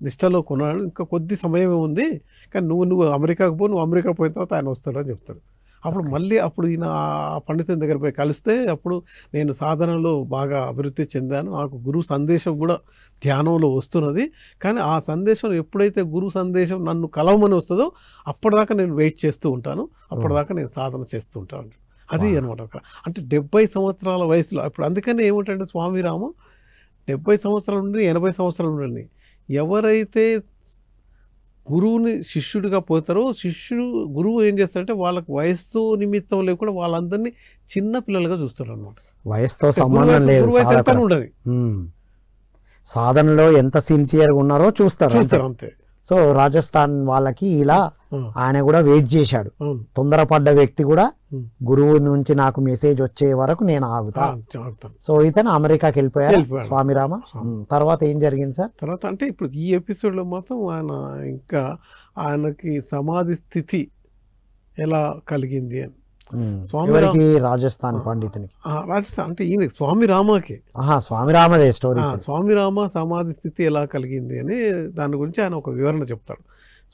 నిష్టలో కొన్నాడు, ఇంకా కొద్ది సమయమే ఉంది, కానీ నువ్వు అమెరికాకు నువ్వు అమెరికా పోయిన తర్వాత ఆయన వస్తాడు అని చెప్తాడు. అప్పుడు ఈయన ఆ పండితుని దగ్గర పోయి కలిస్తే అప్పుడు నేను సాధనలో బాగా అభివృద్ధి చెందాను, నాకు గురువు సందేశం కూడా ధ్యానంలో వస్తున్నది, కానీ ఆ సందేశం ఎప్పుడైతే గురువు సందేశం నన్ను కలవమని వస్తుందో అప్పటిదాకా నేను వెయిట్ చేస్తూ ఉంటాను, అప్పటిదాకా నేను సాధన చేస్తూ ఉంటాను. అది అనమాట. అంటే 70 సంవత్సరాల వయసులో ఇప్పుడు అందుకని ఏమిటంటే స్వామి రామ 70 సంవత్సరాల నుండి 80 సంవత్సరాల నుండి ఎవరైతే గురువుని శిష్యుడిగా పోతారో గురువు ఏం చేస్తారంటే వాళ్ళకి వయస్సు నిమిత్తం లేకుండా వాళ్ళందరినీ చిన్న పిల్లలుగా చూస్తారు అనమాట. వయసుతో సంబంధం లేదు, సాధనలో ఎంత సిన్సియర్గా ఉన్నారో చూస్తారు అంతే. సో రాజస్థాన్ వాళ్ళకి ఇలా ఆయన కూడా వెయిట్ చేశాడు. తొందరపడ్డ వ్యక్తి కూడా గురువు నుంచి నాకు మెసేజ్ వచ్చే వరకు నేను ఆగుతాను. సో ఇతను అమెరికాకి వెళ్ళిపోయారు స్వామి రామ. తర్వాత ఏం జరిగింది సార్? తర్వాత అంటే ఇప్పుడు ఈ ఎపిసోడ్లో మాత్రం ఆయనకి సమాధి స్థితి ఎలా కలిగింది అని స్వామి రాజస్థాన్ పండితునికి రాజస్థాన్ అంటే ఈయన స్వామి రామకి స్వామి రామదే స్టోరీ. స్వామి రామ సమాధి స్థితి ఎలా కలిగింది అని దాని గురించి ఆయన ఒక వివరణ చెప్తాడు.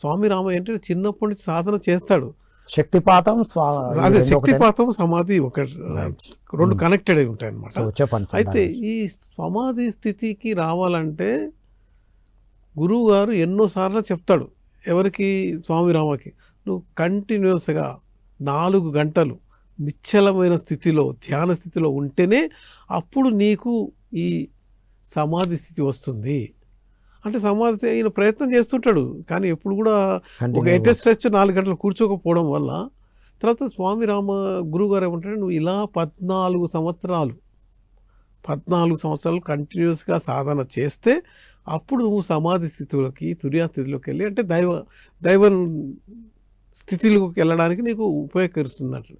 స్వామి రామ ఏంటంటే చిన్నప్పటి నుంచి సాధన చేస్తాడు. శక్తిపాతం అదే శక్తిపాతం సమాధి రెండు కనెక్టెడ్ అయి ఉంటాయి అన్నమాట. అయితే ఈ సమాధి స్థితికి రావాలంటే గురువు గారు ఎన్నోసార్లు చెప్తాడు ఎవరికి, స్వామి రామకి, నువ్వు కంటిన్యూస్గా 4 గంటలు నిశ్చలమైన స్థితిలో ధ్యాన స్థితిలో ఉంటేనే అప్పుడు నీకు ఈ సమాధి స్థితి వస్తుంది. అంటే సమాధి ఈయన ప్రయత్నం చేస్తుంటాడు, కానీ ఎప్పుడు కూడా ఒక ఎటెస్ట్ స్ట్రెచ్ 4 గంటలు కూర్చోకపోవడం వల్ల తర్వాత స్వామి రామ గురువు గారు ఏమంటాడు, నువ్వు ఇలా 14 సంవత్సరాలు కంటిన్యూస్గా సాధన చేస్తే అప్పుడు నువ్వు సమాధి స్థితిలోకి తురియా స్థితిలోకి వెళ్ళి అంటే దైవ స్థితిలోకి వెళ్ళడానికి నీకు ఉపయోగకరిస్తున్నట్లు.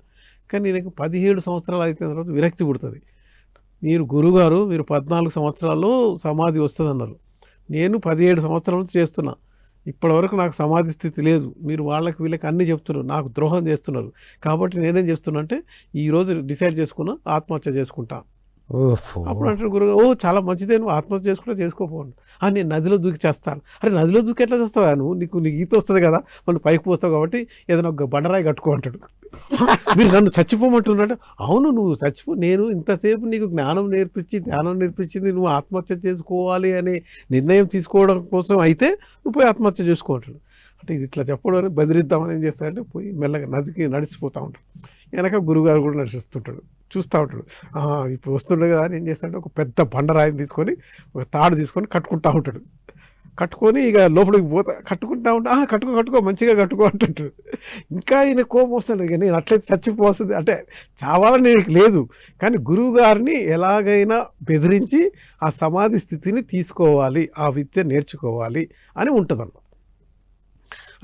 కానీ నీకు 17 సంవత్సరాలు అయిన తర్వాత విరక్తి పుడుతుంది. మీరు గురుగారు మీరు 14 సంవత్సరాల్లో సమాధి వస్తుంది అన్నారు, నేను 17 సంవత్సరాల నుంచి చేస్తున్నా, ఇప్పటివరకు నాకు సమాధి స్థితి లేదు, మీరు వీళ్ళకి అన్నీ చెప్తున్నారు, నాకు ద్రోహం చేస్తున్నారు, కాబట్టి నేనేం చేస్తున్నా అంటే ఈరోజు డిసైడ్ చేసుకున్నా ఆత్మహత్య చేసుకుంటా. అప్పుడు అంటే గురువు చాలా మంచిదే, నువ్వు ఆత్మహత్య చేసుకుంటే చేసుకోపోండి, నేను నదిలో దూకి చేస్తాను. అరే నదిలో దూకి ఎట్లా చేస్తావా, నీకు ఈత వస్తుంది కదా, మనం పైకి పోతావు కాబట్టి ఏదైనా ఒక బండరాయి కట్టుకో అంటాడు. మీరు నన్ను చచ్చిపోమంటున్నాడు. అవును నువ్వు చచ్చిపో, నేను ఇంతసేపు నీకు జ్ఞానం నేర్పించి ధ్యానం నేర్పించింది నువ్వు ఆత్మహత్య చేసుకోవాలి అనే నిర్ణయం తీసుకోవడం కోసం అయితే నువ్వు పోయి ఆత్మహత్య చేసుకోంటాడు. అంటే ఇది ఇట్లా చెప్పడం బెదిరిద్దామని ఏం చేస్తాడంటే పోయి మెల్లగా నదికి నడిచిపోతూ ఉంటాడు. వెనక గురుగారు కూడా నడిచిస్తుంటాడు, చూస్తూ ఉంటాడు. ఇప్పుడు వస్తుండే కదా అని ఏం చేస్తాడంటే ఒక పెద్ద బండరాయిని తీసుకొని ఒక తాడు తీసుకొని కట్టుకుంటూ ఉంటాడు. కట్టుకొని ఇక లోపలికి కట్టుకుంటా ఉంటా, కట్టుకో మంచిగా కట్టుకో అంటుంటాడు. ఇంకా ఈయన కోపం వస్తాడు, ఇక నేను అట్లయితే చచ్చిపోతుంది అంటే చావాలని నీకు లేదు, కానీ గురువు గారిని ఎలాగైనా బెదిరించి ఆ సమాధి స్థితిని తీసుకోవాలి, ఆ విద్య నేర్చుకోవాలి అని ఉంటుందన్నమాట.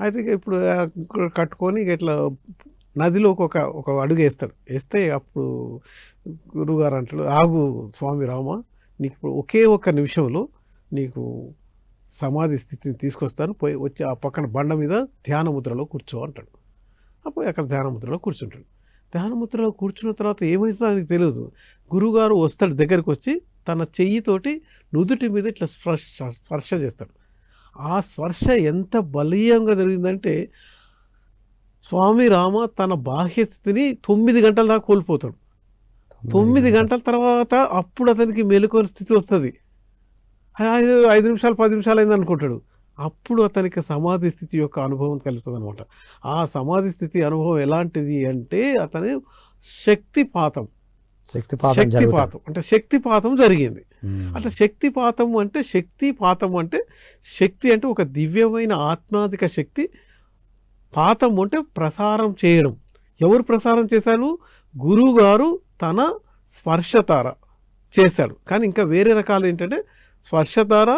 అయితే ఇప్పుడు కట్టుకొని ఇట్లా నదిలోకి ఒక అడుగు వేస్తే అప్పుడు గురువుగారు అంటాడు, ఆగు స్వామి రామ, నీకు ఇప్పుడు ఒకే ఒక్క నిమిషంలో నీకు సమాధి స్థితిని తీసుకొస్తాను, పోయి వచ్చి ఆ పక్కన బండ మీద ధ్యాన ముద్రలో కూర్చో అంటాడు. అప్పుడు అక్కడ ధ్యాన ముద్రలో కూర్చుంటాడు. ధ్యాన ముద్రలో కూర్చున్న తర్వాత ఏమైతుందో ఆయనకు తెలియదు. గురువుగారు వస్తాడు, దగ్గరికి వచ్చి తన చెయ్యితోటి నుదుటి మీద ఇట్లా స్పర్శ చేస్తాడు. ఆ స్పర్శ ఎంత బలీయంగా జరిగిందంటే స్వామి రామ తన బాహ్య స్థితిని 9 గంటల దాకా కోల్పోతాడు. 9 గంటల తర్వాత అప్పుడు అతనికి మెలకువ స్థితి వస్తుంది. 5 నిమిషాలు 10 నిమిషాలు అయింది అనుకుంటాడు. అప్పుడు అతనికి సమాధి స్థితి యొక్క అనుభవం కలుగుతుంది అనమాట. ఆ సమాధి స్థితి అనుభవం ఎలాంటిది అంటే అతని శక్తిపాతం అంటే శక్తిపాతం జరిగింది. అంటే శక్తిపాతం అంటే శక్తి అంటే ఒక దివ్యమైన ఆత్మాధిక శక్తి, పాతం అంటే ప్రసారం చేయడం. ఎవరు ప్రసారం చేశారు? గురువు గారు తన స్పర్శతార చేశాడు. కానీ ఇంకా వేరే రకాలు ఏంటంటే స్పర్శతార,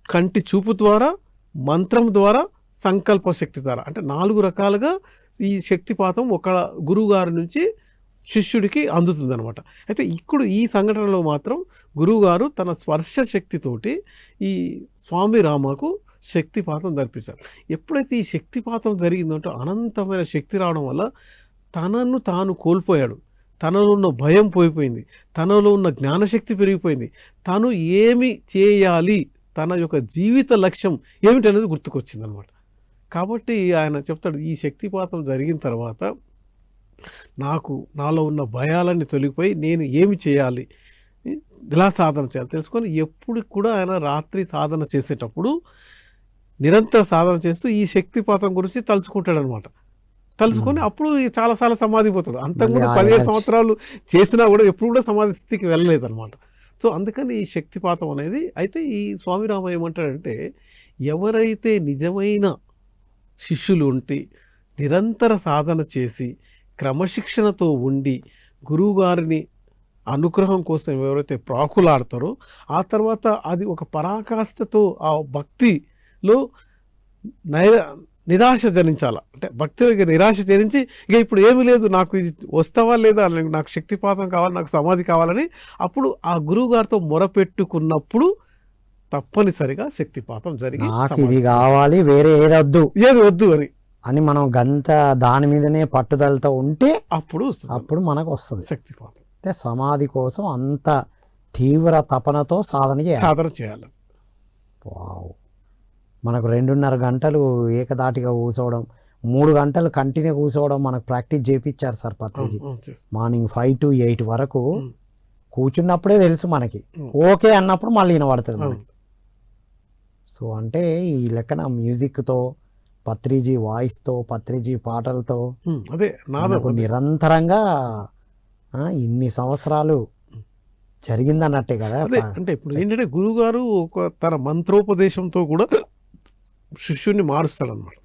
కంటి చూపు ద్వారా, మంత్రం ద్వారా, సంకల్ప శక్తి ద్వారా, అంటే 4 రకాలుగా ఈ శక్తిపాతం ఒక గురువు గారి నుంచి శిష్యుడికి అందుతుంది అనమాట. అయితే ఇప్పుడు ఈ సంఘటనలో మాత్రం గురువుగారు తన స్పర్శ శక్తితోటి ఈ స్వామి రామకు శక్తిపాతం జరిపించారు. ఎప్పుడైతే ఈ శక్తిపాతం జరిగిందంటే అనంతమైన శక్తి రావడం వల్ల తనను తాను కోల్పోయాడు. తనలో ఉన్న భయం పోయిపోయింది, తనలో ఉన్న జ్ఞానశక్తి పెరిగిపోయింది. తను ఏమి చేయాలి, తన యొక్క జీవిత లక్ష్యం ఏమిటనేది గుర్తుకొచ్చింది అనమాట. కాబట్టి ఆయన చెప్తాడు, ఈ శక్తిపాతం జరిగిన తర్వాత నాలో ఉన్న భయాలన్నీ తొలగిపోయి నేను ఏమి చేయాలి, ఎలా సాధన చేయాలి తెలుసుకొని ఎప్పుడు కూడా ఆయన రాత్రి సాధన చేసేటప్పుడు నిరంతర సాధన చేస్తూ ఈ శక్తిపాతం గురించి తలుచుకుంటాడు అనమాట. తలుచుకొని అప్పుడు చాలాసార్లు సమాధి పోతాడు. అంతకుముందు 17 సంవత్సరాలు చేసినా కూడా ఎప్పుడు కూడా సమాధి స్థితికి వెళ్ళలేదు అనమాట. సో అందుకని ఈ శక్తిపాతం అనేది. అయితే ఈ స్వామి రామ ఏమంటాడంటే, ఎవరైతే నిజమైన శిష్యులు ఉంటే నిరంతర సాధన చేసి క్రమశిక్షణతో ఉండి గురువుగారిని అనుగ్రహం కోసం ఎవరైతే ప్రాకులాడతారో ఆ తర్వాత అది ఒక పరాకాష్ఠతో ఆ భక్తిలో నిరాశ జనించాల. అంటే భక్తిలో నిరాశ జనించి ఇక ఇప్పుడు ఏమీ లేదు, నాకు ఇది వస్తావా లేదా, నాకు శక్తిపాతం కావాలి, నాకు సమాధి కావాలని అప్పుడు ఆ గురువు గారితో మొరపెట్టుకున్నప్పుడు తప్పనిసరిగా శక్తిపాతం జరిగి ఇది కావాలి వేరే ఏది వద్దు అని మనం గంత దాని మీదనే పట్టుదలతో ఉంటే అప్పుడు మనకు వస్తుంది శక్తిపాతం. అంటే సమాధి కోసం అంత తీవ్ర తపనతో సాధన చేయాలి. వావ్. మనకు 2.5 గంటలు ఏకదాటిగా కూర్చోవడం, 3 గంటలు కంటిన్యూ కూర్చోవడం మనకు ప్రాక్టీస్ చేయించారు సార్ పత్రిజీ. మార్నింగ్ 5 to 8 వరకు కూర్చున్నప్పుడే తెలుసు మనకి, ఓకే అన్నప్పుడు మళ్ళీ వినబడుతుంది మనకి. సో అంటే ఈ లెక్కన మ్యూజిక్తో, పత్రిజీ వాయిస్తో, పత్రిజీ పాటలతో నాకు నిరంతరంగా ఇన్ని సంవత్సరాలు జరిగిందన్నట్టే కదా. అంటే ఇప్పుడు ఏంటంటే గురువుగారు ఒక తన మంత్రోపదేశంతో కూడా శిష్యుని మారుస్తాడనమాట.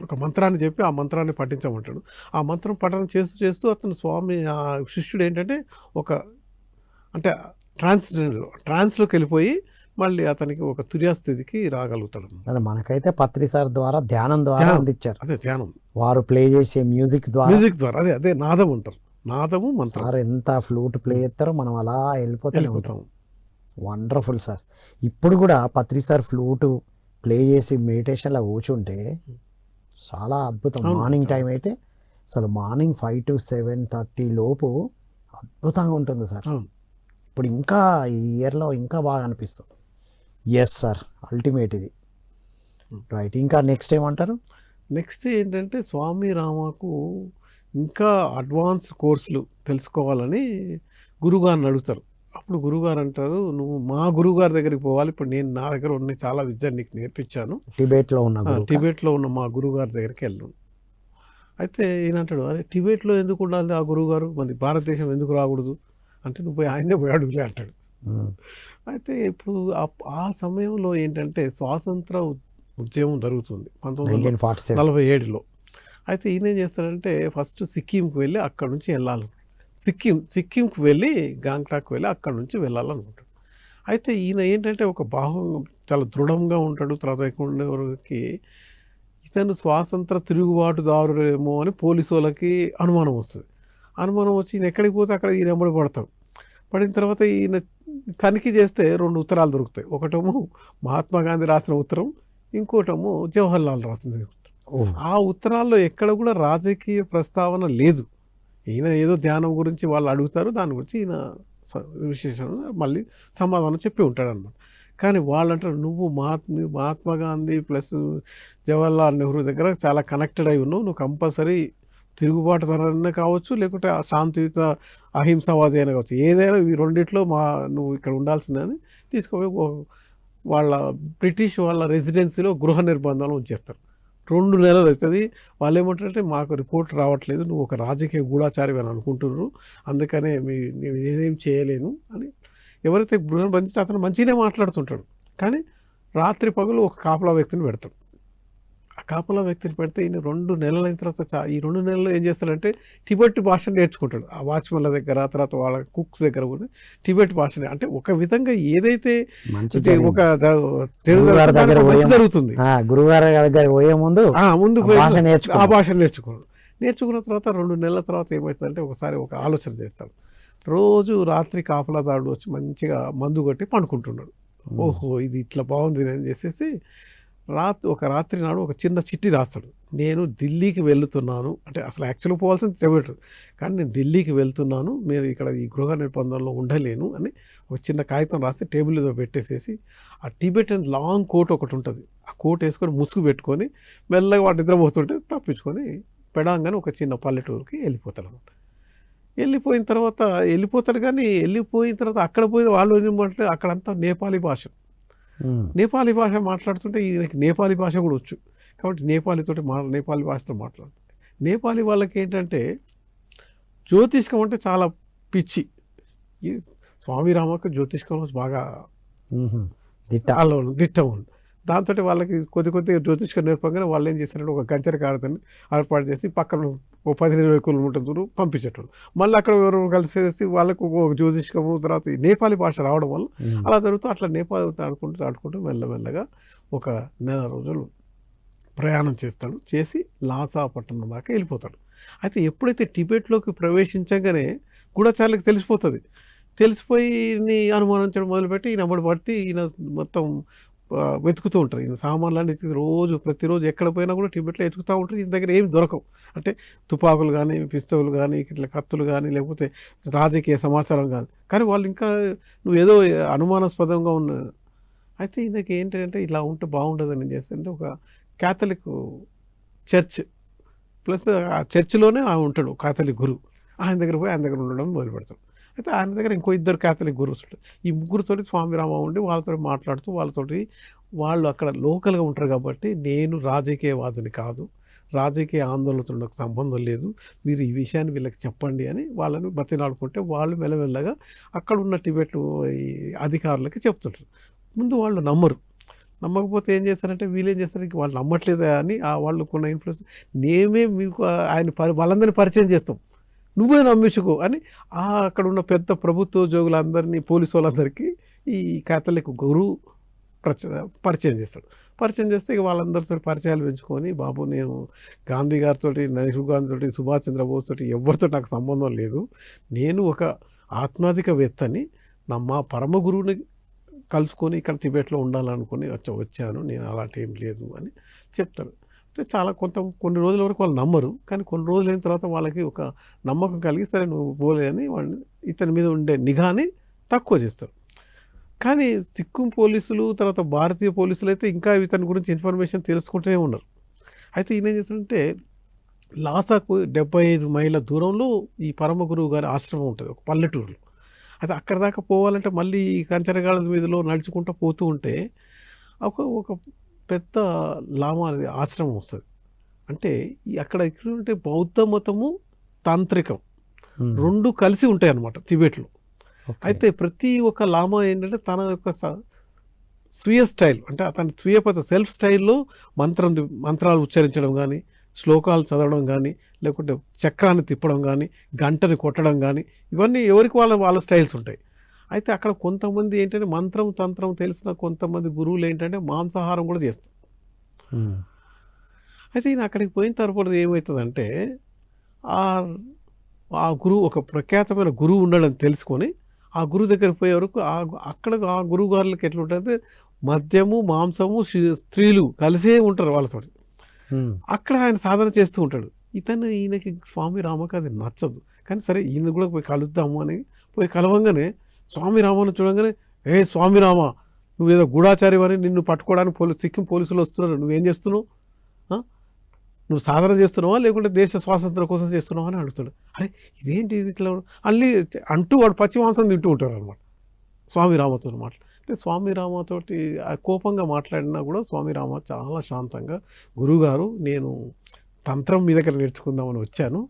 ఒక మంత్రాన్ని చెప్పి ఆ మంత్రాన్ని పఠించమంటాడు. ఆ మంత్రం పఠనం చేస్తూ చేస్తూ అతను స్వామి ఆ శిష్యుడు ఏంటంటే ఒక అంటే ట్రాన్స్లోకి వెళ్ళిపోయి మళ్ళీ అతనికి ఒక తుర్యాస్థితికి రాగలుగుతాడు. మనకైతే పత్రి సార్ ద్వారా ధ్యానం ద్వారా అందించారు. అదే ధ్యానం, వారు ప్లే చేసే మ్యూజిక్ ద్వారా అదే నాదం ఉంటారు. నాదము మంత్రం. సార్ ఎంత ఫ్లూట్ ప్లే చేస్తారో మనం అలా వెళ్ళిపోతాం. Wonderful sir. ఇప్పుడు కూడా పత్రి సార్ ఫ్లూట్ ప్లే చేసి మెడిటేషన్లో కూర్చుంటే చాలా అద్భుతం. మార్నింగ్ టైం అయితే అసలు మార్నింగ్ 5 to 7:30 లోపు అద్భుతంగా ఉంటుంది సార్. ఇప్పుడు ఇంకా ఈ ఇయర్లో ఇంకా బాగా అనిపిస్తుంది. ఎస్ సార్, అల్టిమేట్ ఇది. రైట్. ఇంకా నెక్స్ట్ ఏమంటారు? నెక్స్ట్ ఏంటంటే స్వామి రామకు ఇంకా అడ్వాన్స్డ్ కోర్సులు తెలుసుకోవాలని గురువుగారిని అడుగుతారు. అప్పుడు గురువుగారు అంటారు, నువ్వు మా గురువుగారి దగ్గరికి పోవాలి, ఇప్పుడు నేను నా దగ్గర ఉన్న చాలా విద్య నీకు నేర్పించాను, టిబెట్లో ఉన్న మా గురువుగారి దగ్గరికి వెళ్ళు. అయితే ఈయన అంటాడు, అరే టిబెట్లో ఎందుకు ఉండాలి ఆ గురువుగారు, మరి భారతదేశం ఎందుకు రాకూడదు అంటే, నువ్వు పోయి ఆయనే పోయి అడుగులే అంటాడు. అయితే ఇప్పుడు ఆ సమయంలో ఏంటంటే స్వాతంత్ర ఉద్యమం జరుగుతుంది 1947లో. అయితే ఈయన ఏం చేస్తాడంటే ఫస్ట్ సిక్కింకి వెళ్ళి అక్కడ నుంచి వెళ్ళాలి. సిక్కింకి వెళ్ళి గాంగ్టాక్ వెళ్ళి అక్కడ నుంచి వెళ్ళాలనుకుంటాడు. అయితే ఈయన ఏంటంటే ఒక చాలా దృఢంగా ఉంటాడు. తర్వాత ఎక్కువకి ఇతను స్వాతంత్ర తిరుగుబాటుదారుడేమో అని పోలీసు వాళ్ళకి అనుమానం వస్తుంది. అనుమానం వచ్చి ఈయన ఎక్కడికి పోతే అక్కడ ఈయన వెంబడి పడతాడు. పడిన తర్వాత ఈయన తనిఖీ చేస్తే 2 ఉత్తరాలు దొరుకుతాయి. ఒకటేమో మహాత్మా గాంధీ రాసిన ఉత్తరం, ఇంకోటేమో జవహర్లాల్ రాసిన ఉత్తరం. ఆ ఉత్తరాల్లో ఎక్కడ కూడా రాజకీయ ప్రస్తావన లేదు. ఈయన ఏదో ధ్యానం గురించి వాళ్ళు అడుగుతారు, దాని గురించి ఈయన విశేషం మళ్ళీ సమాధానం చెప్పి ఉంటాడు అనమాట. కానీ వాళ్ళు అంటారు, నువ్వు మహాత్మా గాంధీ ప్లస్ జవహర్లాల్ నెహ్రూ దగ్గర చాలా కనెక్టెడ్ అయి ఉన్నావు, నువ్వు కంపల్సరీ తిరుగుబాటుతనాన్ని కావచ్చు, లేకుంటే శాంతియుత అహింసవాది అయినా కావచ్చు, ఏదైనా ఈ రెండిట్లో నువ్వు ఇక్కడ ఉండాల్సిందని తీసుకుపోయి వాళ్ళ బ్రిటిష్ వాళ్ళ రెసిడెన్సీలో గృహ నిర్బంధాలు ఉంచేస్తారు. 2 నెలలు అవుతుంది. వాళ్ళు ఏమంటారంటే, మాకు రిపోర్ట్ రావట్లేదు, నువ్వు ఒక రాజకీయ గూఢాచారి అని అనుకుంటున్నారు, అందుకనే నేనేం చేయలేను అని. ఎవరైతే గృహం బంధించి అతను మంచిగానే మాట్లాడుతుంటాడు, కానీ రాత్రి పగలు ఒక కాపలా వ్యక్తిని పెడతాడు. ఆ కాపలా వ్యక్తిని పెడితే ఈయన 2 నెలలు అయిన తర్వాత ఈ 2 నెలల్లో ఏం చేస్తాడంటే టిబెట్ భాషను నేర్చుకుంటాడు. ఆ వాచ్మెన్ల దగ్గర, తర్వాత వాళ్ళ కుక్స్ దగ్గర కూడా టిబెట్ భాషని, అంటే ఒక విధంగా ఏదైతే ఒక మంచి జరుగుతుంది, గురువుగారి దగ్గర పోయే ముందు ఆ భాష నేర్చుకోడు. నేర్చుకున్న తర్వాత 2 నెలల తర్వాత ఏమవుతుందంటే ఒకసారి ఒక ఆలోచన చేస్తాడు. రోజు రాత్రి కాపలాదారుడు వచ్చి మంచిగా మందు కొట్టి పండుకుంటున్నాడు. ఓహో, ఇది ఇట్లా బాగుంది అని చేసేసి ఒక రాత్రి నాడు ఒక చిన్న చిట్టి రాస్తాడు. నేను ఢిల్లీకి వెళ్తున్నాను అంటే, అసలు యాక్చువల్గా పోవాల్సింది టిబెట్, కానీ నేను ఢిల్లీకి వెళ్తున్నాను, మీరు ఇక్కడ ఈ గృహ నిర్బంధంలో ఉండలేను అని ఒక చిన్న కాగితం రాస్తే టేబుల్ మీద పెట్టేసేసి, ఆ టిబెటన్ లాంగ్ కోట్ ఒకటి ఉంటుంది, ఆ కోట్ వేసుకొని ముసుగు పెట్టుకొని మెల్లగా వాడు నిద్రపోతుంటే తప్పించుకొని పెడాంగానే ఒక చిన్న పల్లెటూరుకి వెళ్ళిపోతాడు అనమాట. వెళ్ళిపోయిన తర్వాత కానీ వెళ్ళిపోయిన తర్వాత అక్కడ పోయి వాళ్ళు ఏమంటే అక్కడంతా నేపాలీ భాష, నేపాలీ భాష మాట్లాడుతుంటే ఈయనకి నేపాలీ భాష కూడా వచ్చు. కాబట్టి నేపాలీ భాషతో మాట్లాడుతుంది. నేపాలీ వాళ్ళకి ఏంటంటే జ్యోతిష్కం అంటే చాలా పిచ్చి. ఈ స్వామి రామకు జ్యోతిష్కంలో బాగా దిట్టం ఉంది. దాంతో వాళ్ళకి కొద్దిగా జ్యోతిష్కం నేర్పగానే వాళ్ళు ఏం చేశారంటే ఒక గంచర కారతని ఏర్పాటు చేసి పక్కన 15-20 కిలోమీటర్ల దూరం పంపించేటోళ్ళు. మళ్ళీ అక్కడ ఎవరు కలిసేసి వాళ్ళకు ఒక జ్యోతిష్కము తర్వాత నేపాలీ భాష రావడం వల్ల అలా జరుగుతూ అట్లా నేపాల్ ఆడుకుంటూ మెల్లమెల్లగా ఒక నెల రోజులు ప్రయాణం చేస్తాడు. చేసి లాసా పట్టణం దాకా వెళ్ళిపోతాడు. అయితే ఎప్పుడైతే టిబెట్లోకి ప్రవేశించగానే గూఢచారులకు తెలిసిపోయి అనుమానించడం మొదలుపెట్టి ఈయన పడితే ఈయన మొత్తం వెతుకుతూ ఉంటారు. ఈయన సామాన్లన్నీ ప్రతిరోజు ఎక్కడ పోయినా కూడా టిబెట్లో వెతుకుతూ ఉంటారు. ఈయన దగ్గర ఏమి దొరకవు. అంటే తుపాకులు కానీ, పిస్తోలు కానీ, ఇట్లా కత్తులు కానీ, లేకపోతే రాజకీయ సమాచారం కానీ వాళ్ళు ఇంకా నువ్వు ఏదో అనుమానాస్పదంగా ఉన్న. అయితే ఈయనకి ఏంటంటే ఇలా ఉంటే బాగుంటుందని ఏం చేస్తారంటే ఒక క్యాథలిక్ చర్చ్ ప్లస్ ఆ చర్చిలోనే ఉంటాడు కాథలిక్ గురువు. ఆయన దగ్గర ఉండడం మొదలు పెడతాడు. అయితే ఆయన దగ్గర ఇంకో 2 క్యాథలిక్ గురువులు ఉంటారు. ఈ ముగ్గురుతోటి స్వామి రామ ఉండి వాళ్ళతో మాట్లాడుతూ వాళ్ళు అక్కడ లోకల్గా ఉంటారు కాబట్టి, నేను రాజకీయవాదిని కాదు, రాజకీయ ఆందోళనతో నాకు సంబంధం లేదు, మీరు ఈ విషయాన్ని వీళ్ళకి చెప్పండి అని వాళ్ళని బతిలాడుకుంటే వాళ్ళు మెల్లమెల్లగా అక్కడ ఉన్న టిబెట్ అధికారులకి చెప్తుంటారు. ముందు వాళ్ళు నమ్మకపోతే ఏం చేస్తారంటే వీళ్ళు ఏం చేస్తారు, వాళ్ళు నమ్మట్లేదా అని వాళ్ళకున్న ఇన్ఫ్లుయెన్స్ మేమే మీకు వాళ్ళందరినీ పరిచయం చేస్తాం, నువ్వే నమ్మించుకో అని అక్కడ ఉన్న పెద్ద ప్రభుత్వ ఉద్యోగులందరినీ, పోలీసు వాళ్ళందరికీ ఈ క్యాథలిక్ గురువు పరిచయం చేస్తాడు. పరిచయం చేస్తే ఇక వాళ్ళందరితో పరిచయాలు పెంచుకొని, బాబు నేను గాంధీ గారితో, నెహ్రూ గాంధీతో, సుభాష్ చంద్రబోస్ తోటి ఎవరితో నాకు సంబంధం లేదు, నేను ఒక ఆత్మాధికవేత్తని, మా పరమ గురువుని కలుసుకొని ఇక్కడ టిబెట్లో ఉండాలనుకుని వచ్చాను, నేను అలాంటి ఏం లేదు అని చెప్తాడు. అయితే కొన్ని రోజుల వరకు వాళ్ళు నమ్మరు, కానీ కొన్ని రోజులు అయిన తర్వాత వాళ్ళకి ఒక నమ్మకం కలిగి సరే నువ్వు పోలేదని వాళ్ళని ఇతని మీద ఉండే నిఘాని తక్కువ చేస్తారు. కానీ సిక్కు పోలీసులు తర్వాత భారతీయ పోలీసులు అయితే ఇంకా ఇతని గురించి ఇన్ఫర్మేషన్ తెలుసుకుంటూనే ఉన్నారు. అయితే ఈయన ఏం చేస్తారంటే లాసాకు 75 మైళ్ళ దూరంలో ఈ పరమ గురువు గారి ఆశ్రమం ఉంటుంది ఒక పల్లెటూరులో. అయితే అక్కడ దాకా పోవాలంటే మళ్ళీ కంచరగాళ్ళ మీదలో నడుచుకుంటూ పోతూ ఉంటే ఒక పెద్ద లామా అనేది ఆశ్రమం వస్తుంది. అంటే అక్కడ ఉంటే బౌద్ధ మతము తాంత్రికం 2 కలిసి ఉంటాయి అన్నమాట టిబెట్లో. అయితే ప్రతి ఒక్క లామా ఏంటంటే తన యొక్క స్వీయ స్టైల్, అంటే అతని స్వీయ సెల్ఫ్ స్టైల్లో మంత్రాలు ఉచ్చరించడం కానీ, శ్లోకాలు చదవడం కానీ, లేకుంటే చక్రాన్ని తిప్పడం కానీ, గంటని కొట్టడం కానీ, ఇవన్నీ ఎవరికి వాళ్ళ స్టైల్స్ ఉంటాయి. అయితే అక్కడ కొంతమంది ఏంటంటే తంత్రం తెలిసిన కొంతమంది గురువులు ఏంటంటే మాంసాహారం కూడా చేస్తారు. అయితే ఈయన అక్కడికి పోయిన తర్వాత ఏమవుతుందంటే ఆ గురువు ఒక ప్రఖ్యాతమైన గురువు ఉండడం తెలుసుకొని ఆ గురువు దగ్గరికి పోయే వరకు అక్కడ ఆ గురువు గారులకి ఎట్లుంటుంది, మద్యము మాంసము స్త్రీలు కలిసే ఉంటారు వాళ్ళతో. అక్కడ ఆయన సాధన చేస్తూ ఉంటాడు. ఈయనకి స్వామి రామకు అది నచ్చదు, కానీ సరే ఈయన కూడా పోయి కలుద్దాము అని పోయి కలవంగానే స్వామి రామను చూడంగానే, స్వామి రామ నువ్వేదో గూఢాచారి అని నిన్ను పట్టుకోవడానికి సిక్కిం పోలీసులు వస్తున్నారు, నువ్వేం చేస్తున్నావు, నువ్వు సాధన చేస్తున్నావా లేకుంటే దేశ స్వాతంత్రం కోసం చేస్తున్నావా అని అడుగుతాడు. అరే ఇదేంటి ఇది ఇట్లా అన్నీ అంటూ వాడు పచ్చి మాంసం తింటూ ఉంటారు అనమాట స్వామి రామతో అయితే స్వామి రామతోటి కోపంగా మాట్లాడినా కూడా స్వామి రామ చాలా శాంతంగా, గురువుగారు నేను తంత్రం మీ దగ్గర నేర్చుకుందామని వచ్చాను,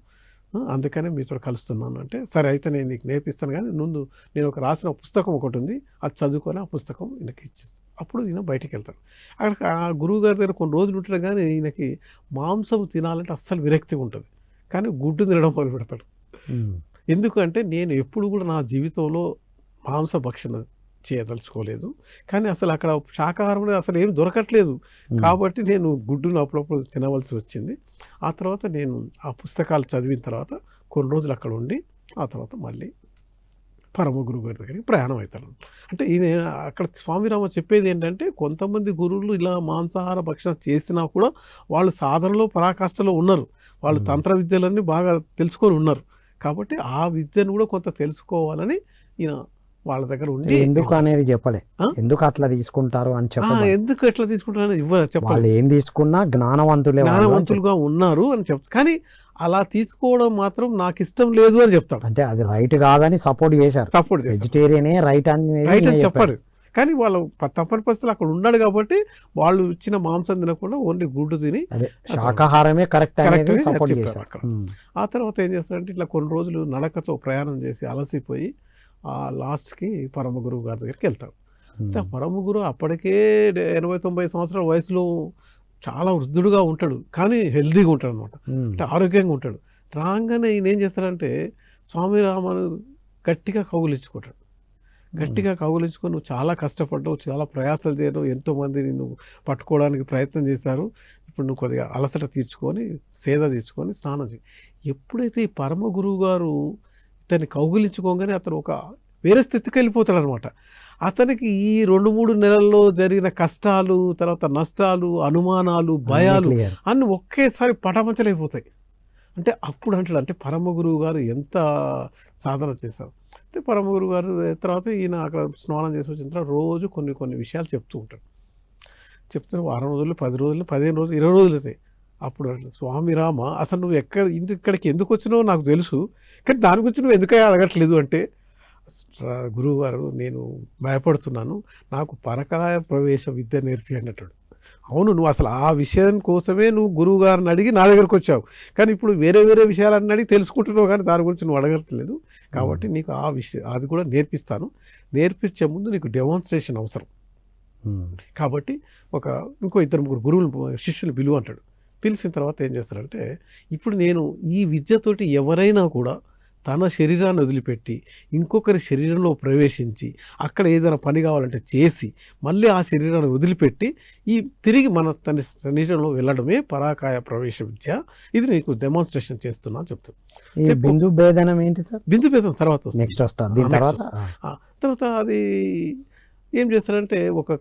అందుకనే మీతో కలుస్తున్నాను అంటే, సరే అయితే నేను నీకు నేర్పిస్తాను, కానీ ముందు నేను ఒక రాసిన పుస్తకం ఒకటి ఉంది అది చదువుకొని ఆ పుస్తకం ఈయనకి ఇచ్చేస్తాను. అప్పుడు ఈయన బయటికి వెళ్తాను. అక్కడ ఆ గురువు గారి దగ్గర కొన్ని రోజులు ఉంటాడు, కానీ ఈయనకి మాంసం తినాలంటే అస్సలు విరక్తి ఉంటుంది, కానీ గుడ్డు తినడం మొదలు పెడతాడు. ఎందుకంటే నేను ఎప్పుడు కూడా నా జీవితంలో మాంస భక్షణ చేయదలుచుకోలేదు. కానీ అసలు అక్కడ శాకాహారం అనేది అసలు ఏం దొరకట్లేదు. కాబట్టి నేను గుడ్డును అప్పుడప్పుడు తినవలసి వచ్చింది. ఆ తర్వాత నేను ఆ పుస్తకాలు చదివిన తర్వాత కొన్ని రోజులు అక్కడ ఉండి ఆ తర్వాత మళ్ళీ పరమ గురువు గారి దగ్గరికి ప్రయాణం అవుతాను. అంటే ఈయన అక్కడ స్వామిరామ చెప్పేది ఏంటంటే, కొంతమంది గురువులు ఇలా మాంసాహార భక్షణ చేసినా కూడా వాళ్ళు సాధనలో పరాకాష్ఠలో ఉన్నారు, వాళ్ళు తంత్ర విద్యలన్నీ బాగా తెలుసుకొని ఉన్నారు. కాబట్టి ఆ విద్యను కూడా కొంత తెలుసుకోవాలని ఈయన వాళ్ళ దగ్గర ఉండి, ఎందుకు అనేది చెప్పలే, ఎందుకు అట్లా తీసుకుంటారు అని చెప్పాలి. ఎందుకు ఎట్లా తీసుకుంటారని చెప్పాలి. వాళ్ళు ఏం తీసుకున్నా జ్ఞానవంతులుగా ఉన్నారు అని చెప్తారు. కానీ అలా తీసుకోవడం మాత్రం నాకు ఇష్టం లేదు అని చెప్తాడు. అంటే అది రైట్ కాదని సపోర్ట్ చేశారు. వెజిటేరియనే రైట్ అని చెప్పారు. కానీ వాళ్ళు తప్పని పరిస్థితులు అక్కడ ఉన్నాడు కాబట్టి వాళ్ళు ఇచ్చిన మాంసం తినకుండా ఓన్లీ గుడ్డు తిని శాకాహారమే కరెక్ట్ సపోర్ట్ చేశారు. అక్కడ ఆ తర్వాత ఏం చేస్తారంటే, ఇట్లా కొన్ని రోజులు నడకతో ప్రయాణం చేసి అలసిపోయి ఆ లాస్ట్కి పరమ గురువు గారి దగ్గరికి వెళ్తారు. పరమ గురువు అప్పటికే 80-90 సంవత్సరాల వయసులో చాలా వృద్ధుడుగా ఉంటాడు, కానీ హెల్దీగా ఉంటాడు అనమాట. అంటే ఆరోగ్యంగా ఉంటాడు. రాగానే ఈయన ఏం చేస్తాడంటే, స్వామి రామను గట్టిగా కౌగులించుకుంటాడు. గట్టిగా కౌగులించుకొని, నువ్వు చాలా కష్టపడ్డావు, చాలా ప్రయాసాలు చేయడం, ఎంతోమంది నిన్ను పట్టుకోవడానికి ప్రయత్నం చేశారు, ఇప్పుడు నువ్వు కొద్దిగా అలసట తీర్చుకొని సేద తీర్చుకొని స్నానం చేయి. ఎప్పుడైతే ఈ పరమ గురువు గారు ఇతన్ని కౌగులించుకోగానే అతను ఒక వేరే స్థితికి వెళ్ళిపోతాడు అనమాట. అతనికి ఈ 2-3 నెలల్లో జరిగిన కష్టాలు, తర్వాత నష్టాలు, అనుమానాలు, భయాలు అన్నీ ఒకేసారి పటాపంచలైపోతాయి. అంటే అప్పుడు అంటాడు, అంటే పరమ గురువు గారు ఎంత సాధన చేశారు. అయితే పరమ గురువు గారు తర్వాత ఈయన అక్కడ స్నానం చేసి వచ్చిన తర్వాత రోజు కొన్ని విషయాలు చెప్తూ ఉంటాడు. చెప్తే వారం రోజులు, 10 రోజులు, 15 రోజులు, 20 రోజులు అవుతాయి. అప్పుడు స్వామి రామ, అసలు నువ్వు ఇక్కడికి ఎందుకు వచ్చినావో నాకు తెలుసు, కానీ దాని గురించి నువ్వు ఎందుకై అడగట్లేదు అంటే, గురువు గారు నేను భయపడుతున్నాను, నాకు పరకాయ ప్రవేశ విద్య నేర్పి అన్నట్టు. అవును, నువ్వు అసలు ఆ విషయం కోసమే నువ్వు గురువు గారిని అడిగి నా దగ్గరకు వచ్చావు, కానీ ఇప్పుడు వేరే విషయాలన్నీ అడిగి తెలుసుకుంటున్నావు, కానీ దాని గురించి నువ్వు అడగట్లేదు. కాబట్టి నీకు ఆ విషయం అది కూడా నేర్పిస్తాను. నేర్పించే ముందు నీకు డెమాన్స్ట్రేషన్ అవసరం. కాబట్టి ఇంకో 2-3 గురువులు శిష్యులు పిలువు అంటాడు. పిలిచిన తర్వాత ఏం చేస్తారంటే, ఇప్పుడు నేను ఈ విద్యతోటి ఎవరైనా కూడా తన శరీరాన్ని వదిలిపెట్టి ఇంకొకరి శరీరంలో ప్రవేశించి అక్కడ ఏదైనా పని కావాలంటే చేసి మళ్ళీ ఆ శరీరాన్ని వదిలిపెట్టి తిరిగి తన శరీరంలో వెళ్ళడమే పరాకాయ ప్రవేశ విద్య. ఇది నీకు డెమాన్స్ట్రేషన్ చేస్తున్నా అని చెప్తాను. బిందు భేదనం ఏంటి సార్? బిందు భేదనం తర్వాత నెక్స్ట్ వస్తుంది. తర్వాత అది ఏం చేస్తారంటే, ఒక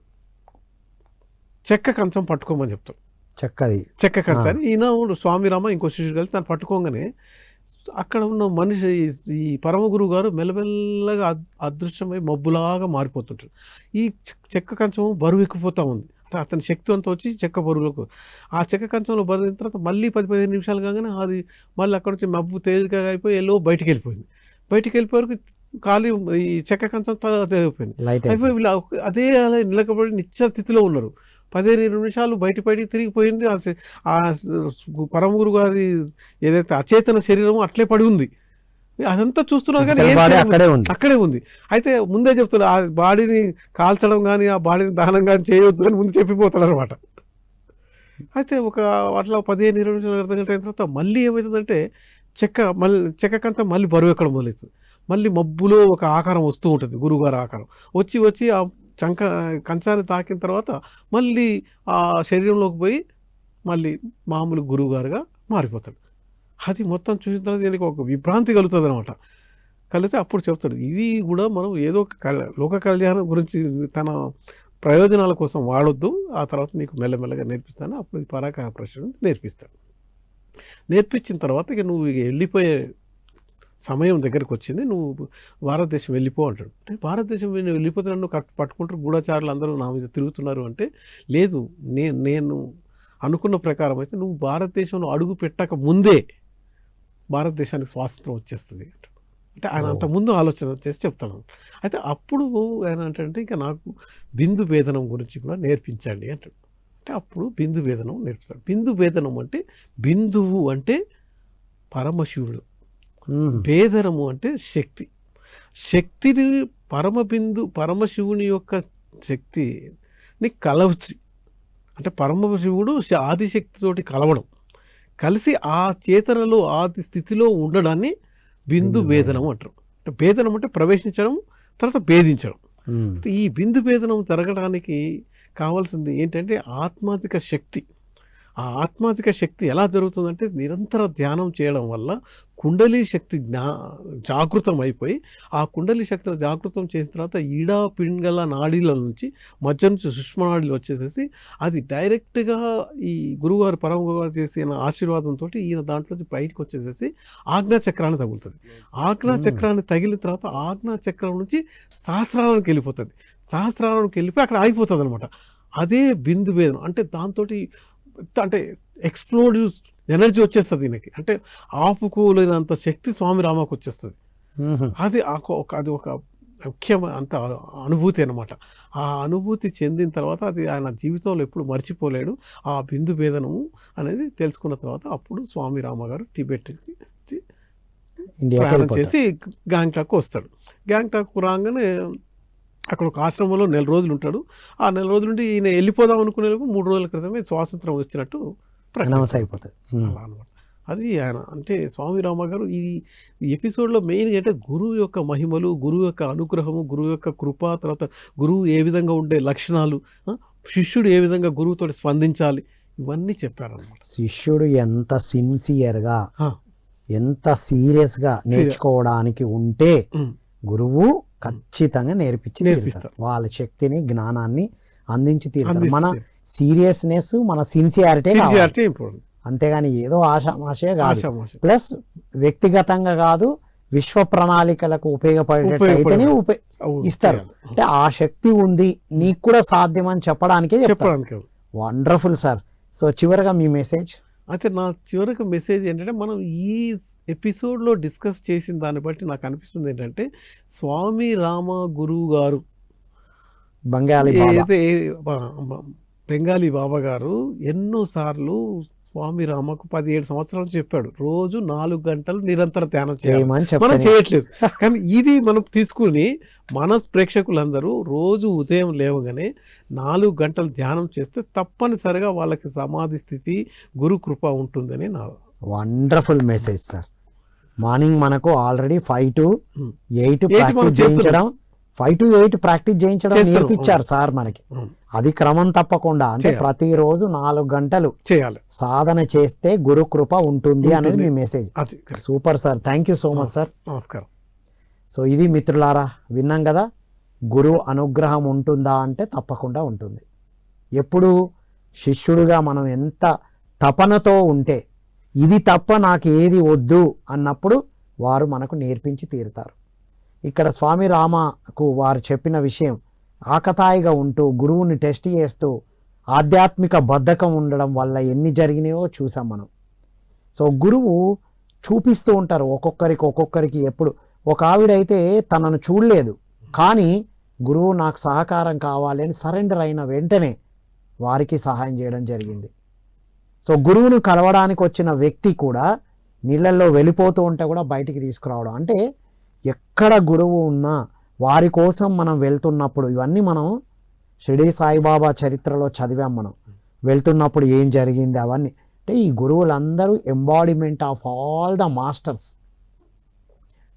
చెక్క కంచం పట్టుకోమని చెప్తాం. చెక్క కంచాన్ని ఈయన స్వామిరామ ఇంకో శిష్యుడు కలిసి తను పట్టుకోగానే అక్కడ ఉన్న మనిషి ఈ పరమ గురువు గారు మెల్లమెల్లగా అదృశ్యమై మబ్బులాగా మారిపోతుంటాడు. ఈ చెక్క కంచం బరువు ఎక్కిపోతూ ఉంది. అంటే అతని శక్తి అంతా వచ్చి చెక్క బరువులకు, ఆ చెక్క కంచంలో బరువు తర్వాత మళ్ళీ 10-15 నిమిషాలు కాగానే అది మళ్ళీ అక్కడ నుంచి మబ్బు తేలికగా అయిపోయి బయటికి వెళ్ళిపోయింది. బయటికి వెళ్ళిపోయేవరకు ఖాళీ ఈ చెక్క కంచం అయిపోయింది. అయిపోయి వీళ్ళు అదే అలా నిలకబడి నిత్య స్థితిలో ఉన్నారు. 15 నిమిషాలు బయటపడి తిరిగిపోయింది. ఆ పరమ గురు గారి ఏదైతే అచేతన శరీరమో అట్లే పడి ఉంది. అదంతా చూస్తున్నారు కానీ అక్కడే ఉంది. అయితే ముందే చెప్తాడు, ఆ బాడీని కాల్చడం కానీ ఆ బాడీని దహనం కానీ చేయవద్దు అని ముందు చెప్పిపోతాడు అనమాట. అయితే అట్లా 15-20 నిమిషాలు అర్థం గంట అయిన తర్వాత మళ్ళీ ఏమవుతుందంటే, చెక్కకంతా మళ్ళీ బరువు ఎక్కడం మొదలవుతుంది. మళ్ళీ మబ్బులో ఒక ఆకారం వస్తూ ఉంటుంది, గురువుగారి ఆకారం వచ్చి ఆ కంచాన్ని తాకిన తర్వాత మళ్ళీ ఆ శరీరంలోకి పోయి మళ్ళీ మామూలు గురువుగారుగా మారిపోతాడు. అది మొత్తం చూసిన తర్వాత దీనికి ఒక విభ్రాంతి కలుగుతుంది అనమాట. కలిగితే అప్పుడు చెప్తాడు, ఇది కూడా మనం ఏదో లోక కళ్యాణం గురించి తన ప్రయోజనాల కోసం వాడొద్దు, ఆ తర్వాత నీకు మెల్లమెల్లగా నేర్పిస్తాను. అప్పుడు ఈ పరాకాయ ప్రశ్న నేర్పిస్తాడు. నేర్పించిన తర్వాత ఇక నువ్వు వెళ్ళిపోయే సమయం దగ్గరికి వచ్చింది, నువ్వు భారతదేశం వెళ్ళిపో అంటాడు. అంటే భారతదేశం వెళ్ళిపోతున్నాను, నువ్వు పట్టుకుంటారు గూఢచారులు అందరూ నా మీద తిరుగుతున్నారు అంటే, లేదు నేను అనుకున్న ప్రకారం అయితే నువ్వు భారతదేశంలో అడుగు పెట్టక ముందే భారతదేశానికి స్వాతంత్రం వచ్చేస్తుంది అంటాడు. అంటే ఆయన అంతకుముందు ఆలోచన చేసి చెప్తాను. అయితే అప్పుడు ఆయన అంటే, ఇంకా నాకు బిందు భేదనం గురించి కూడా నేర్పించండి అంటాడు. అంటే అప్పుడు బిందు భేదనం నేర్పిస్తాడు. బిందు భేదనం అంటే, బిందువు అంటే పరమశివుడు, భేదనము అంటే శక్తిని పరమశివుని యొక్క శక్తిని కలవచి, అంటే పరమశివుడు ఆదిశక్తితోటి కలవడం, కలిసి ఆ చేతనలో ఆది స్థితిలో ఉండడాన్ని బిందు భేదనం అంటారు. అంటే భేదనం అంటే ప్రవేశించడం, తర్వాత భేదించడం. ఈ బిందు భేదనం జరగడానికి కావాల్సింది ఏంటంటే ఆత్మాధిక శక్తి. ఆ ఆత్మాధిక శక్తి ఎలా జరుగుతుందంటే నిరంతర ధ్యానం చేయడం వల్ల కుండలి శక్తి జాగృతం అయిపోయి, ఆ కుండలి శక్తిని జాగృతం చేసిన తర్వాత ఈడా పింగళ నాడీల నుంచి మధ్య నుంచి సూక్ష్మ నాడీలు వచ్చేసేసి అది డైరెక్ట్గా ఈ గురువుగారు పరమ గురువుగారు చేసిన ఆశీర్వాదంతో ఈయన దాంట్లో బయటకు వచ్చేసేసి ఆజ్ఞా చక్రాన్ని తగులుతుంది. ఆజ్ఞా చక్రాన్ని తగిలిన తర్వాత ఆజ్ఞా చక్రం నుంచి సహస్రానికి వెళ్ళిపోతుంది. సహస్రానికి వెళ్ళిపోయి అక్కడ ఆగిపోతుంది అనమాట. అదే బిందు భేదం. అంటే దాంతో అంటే ఎక్స్ప్లోడివ్ ఎనర్జీ వచ్చేస్తుంది దీనికి. అంటే ఆపుకోలేనంత శక్తి స్వామి రామకు వచ్చేస్తుంది. అది ఒక ముఖ్యమైన అంత అనుభూతి అనమాట. ఆ అనుభూతి చెందిన తర్వాత అది ఆయన జీవితంలో ఎప్పుడు మర్చిపోలేడు. ఆ బిందు భేదనము అనేది తెలుసుకున్న తర్వాత అప్పుడు స్వామి రామ గారు టిబెట్కి ప్రయాణం చేసి గ్యాంగ్టాక్ వస్తాడు. గ్యాంగ్టాక్ రాగానే అక్కడ ఒక ఆశ్రమంలో 4 రోజులు ఉంటాడు. ఆ 4 రోజుల నుండి ఈయన వెళ్ళిపోదాం అనుకునే 3 రోజుల క్రితమే స్వాతంత్రం వచ్చినట్టు అయిపోతుంది అనమాట. అది ఆయన అంటే స్వామి రామ గారు ఈ ఎపిసోడ్లో మెయిన్గా అంటే గురువు యొక్క మహిమలు, గురువు యొక్క అనుగ్రహము, గురువు యొక్క కృప, తర్వాత గురువు ఏ విధంగా ఉండే లక్షణాలు, శిష్యుడు ఏ విధంగా గురువుతో స్పందించాలి, ఇవన్నీ చెప్పారన్నమాట. శిష్యుడు ఎంత సిన్సియర్గా ఎంత సీరియస్గా నేర్చుకోవడానికి ఉంటే గురువు ఖచ్చితంగా నేర్పిస్తారు. వాళ్ళ శక్తిని జ్ఞానాన్ని అందించి తీరుతారు. మన సీరియస్నెస్, మన సిన్సియారిటీ ఇంపార్టెంట్. అంతేగాని ఏదో ఆశామాషే కాదు. ప్లస్ వ్యక్తిగతంగా కాదు, విశ్వ ప్రణాళికలకు ఉపయోగపడేటైతేనే ఇస్తారు. అంటే ఆ శక్తి ఉంది, నీకు కూడా సాధ్యం అని చెప్పడానికే చెప్తారు. Wonderful sir. సో చివరిగా మీ మెసేజ్. అయితే నా చివరికి మెసేజ్ ఏంటంటే, మనం ఈ ఎపిసోడ్లో డిస్కస్ చేసిన దాన్ని బట్టి నాకు అనిపిస్తుంది ఏంటంటే, స్వామి రామ గురువు గారు బెంగాలీ బాబా గారు ఎన్నోసార్లు స్వామి రామకు 17 సంవత్సరాలు చెప్పాడు, రోజు 4 గంటలు నిరంతర ధ్యానం చేయాలి. మనం చేయట్లేదు. కానీ ఇది మనం తీసుకుని మన ప్రేక్షకులందరూ రోజు ఉదయం లేవగానే 4 గంటలు ధ్యానం చేస్తే తప్పనిసరిగా వాళ్ళకి సమాధి స్థితి, గురు కృప ఉంటుందని నా వండర్ఫుల్ మెసేజ్ సార్. మార్నింగ్ మనకు ఆల్రెడీ 5 to 8 ప్రాక్టీస్ చేయించడం, 5 to 8 ప్రాక్టీస్ చేయించడం నేర్పించారు సార్ మనకి. అది క్రమం తప్పకుండా, అంటే ప్రతిరోజు 4 గంటలు చేయాలి, సాధన చేస్తే గురు కృప ఉంటుంది అనేది మీ మెసేజ్. Super sir, thank you so much sir. నమస్కారం. సో ఇది మిత్రులారా, విన్నాం కదా, గురువు అనుగ్రహం ఉంటుందా అంటే తప్పకుండా ఉంటుంది. ఎప్పుడు శిష్యుడిగా మనం ఎంత తపనతో ఉంటే, ఇది తప్ప నాకు ఏది వద్దు అన్నప్పుడు వారు మనకు నేర్పించి తీరుతారు. ఇక్కడ స్వామి రామకు వారు చెప్పిన విషయం ఆకతాయిగా ఉంటూ గురువుని టెస్ట్ చేస్తూ ఆధ్యాత్మిక బద్ధకం ఉండడం వల్ల ఎన్ని జరిగినాయో చూసాం మనం. సో గురువు చూపిస్తూ ఉంటారు ఒక్కొక్కరికి. ఎప్పుడు ఒక ఆవిడైతే తనను చూడలేదు, కానీ గురువు నాకు సహకారం కావాలి అని సరెండర్ అయిన వెంటనే వారికి సహాయం చేయడం జరిగింది. సో గురువును కలవడానికి వచ్చిన వ్యక్తి కూడా నీళ్ళల్లో వెళ్ళిపోతూ ఉంటే కూడా బయటికి తీసుకురావడం, అంటే ఎక్కడ గురువు ఉన్నా వారి కోసం మనం వెళ్తున్నప్పుడు, ఇవన్నీ మనం షిరిడి సాయిబాబా చరిత్రలో చదివాం. మనం వెళ్తున్నప్పుడు ఏం జరిగింది అవన్నీ, అంటే ఈ గురువులందరూ embodiment of all the masters.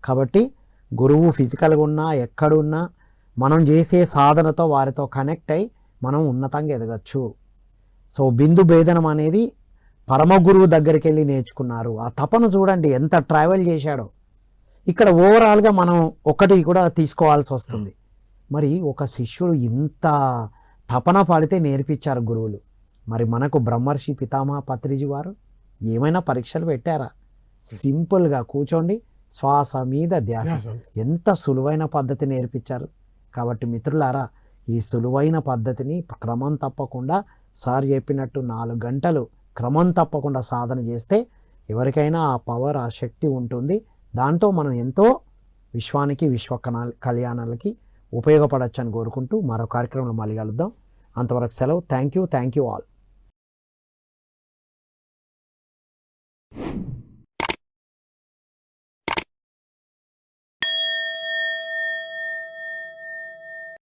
కాబట్టి గురువు ఫిజికల్గా ఉన్నా ఎక్కడున్నా మనం చేసే సాధనతో వారితో కనెక్ట్ అయి మనం ఉన్నతంగా ఎదగచ్చు. సో బిందు భేదనం అనేది పరమ గురువు దగ్గరికి వెళ్ళి నేర్చుకున్నారు. ఆ తపన చూడండి ఎంత ట్రావెల్ చేశాడో. ఇక్కడ ఓవరాల్గా మనం ఒకటి కూడా తీసుకోవాల్సి వస్తుంది. మరి ఒక శిష్యుడు ఇంత తపన పడితే నేర్పించారు గురువులు, మరి మనకు బ్రహ్మర్షి పితామహ పత్రిజీ వారు ఏమైనా పరీక్షలు పెట్టారా? సింపుల్గా కూర్చోండి, శ్వాస మీద ధ్యాస, ఎంత సులువైన పద్ధతి నేర్పించారు. కాబట్టి మిత్రులారా, ఈ సులువైన పద్ధతిని క్రమం తప్పకుండా సార్ చెప్పినట్టు 4 గంటలు క్రమం తప్పకుండా సాధన చేస్తే ఎవరికైనా ఆ పవర్, ఆ శక్తి ఉంటుంది. దాంతో మనం ఎంతో విశ్వానికి, విశ్వ కళ్యాణాలకి ఉపయోగపడచ్చని కోరుకుంటూ మరో కార్యక్రమంలో మళ్ళీ కలుద్దాం. అంతవరకు సెలవు. Thank you all.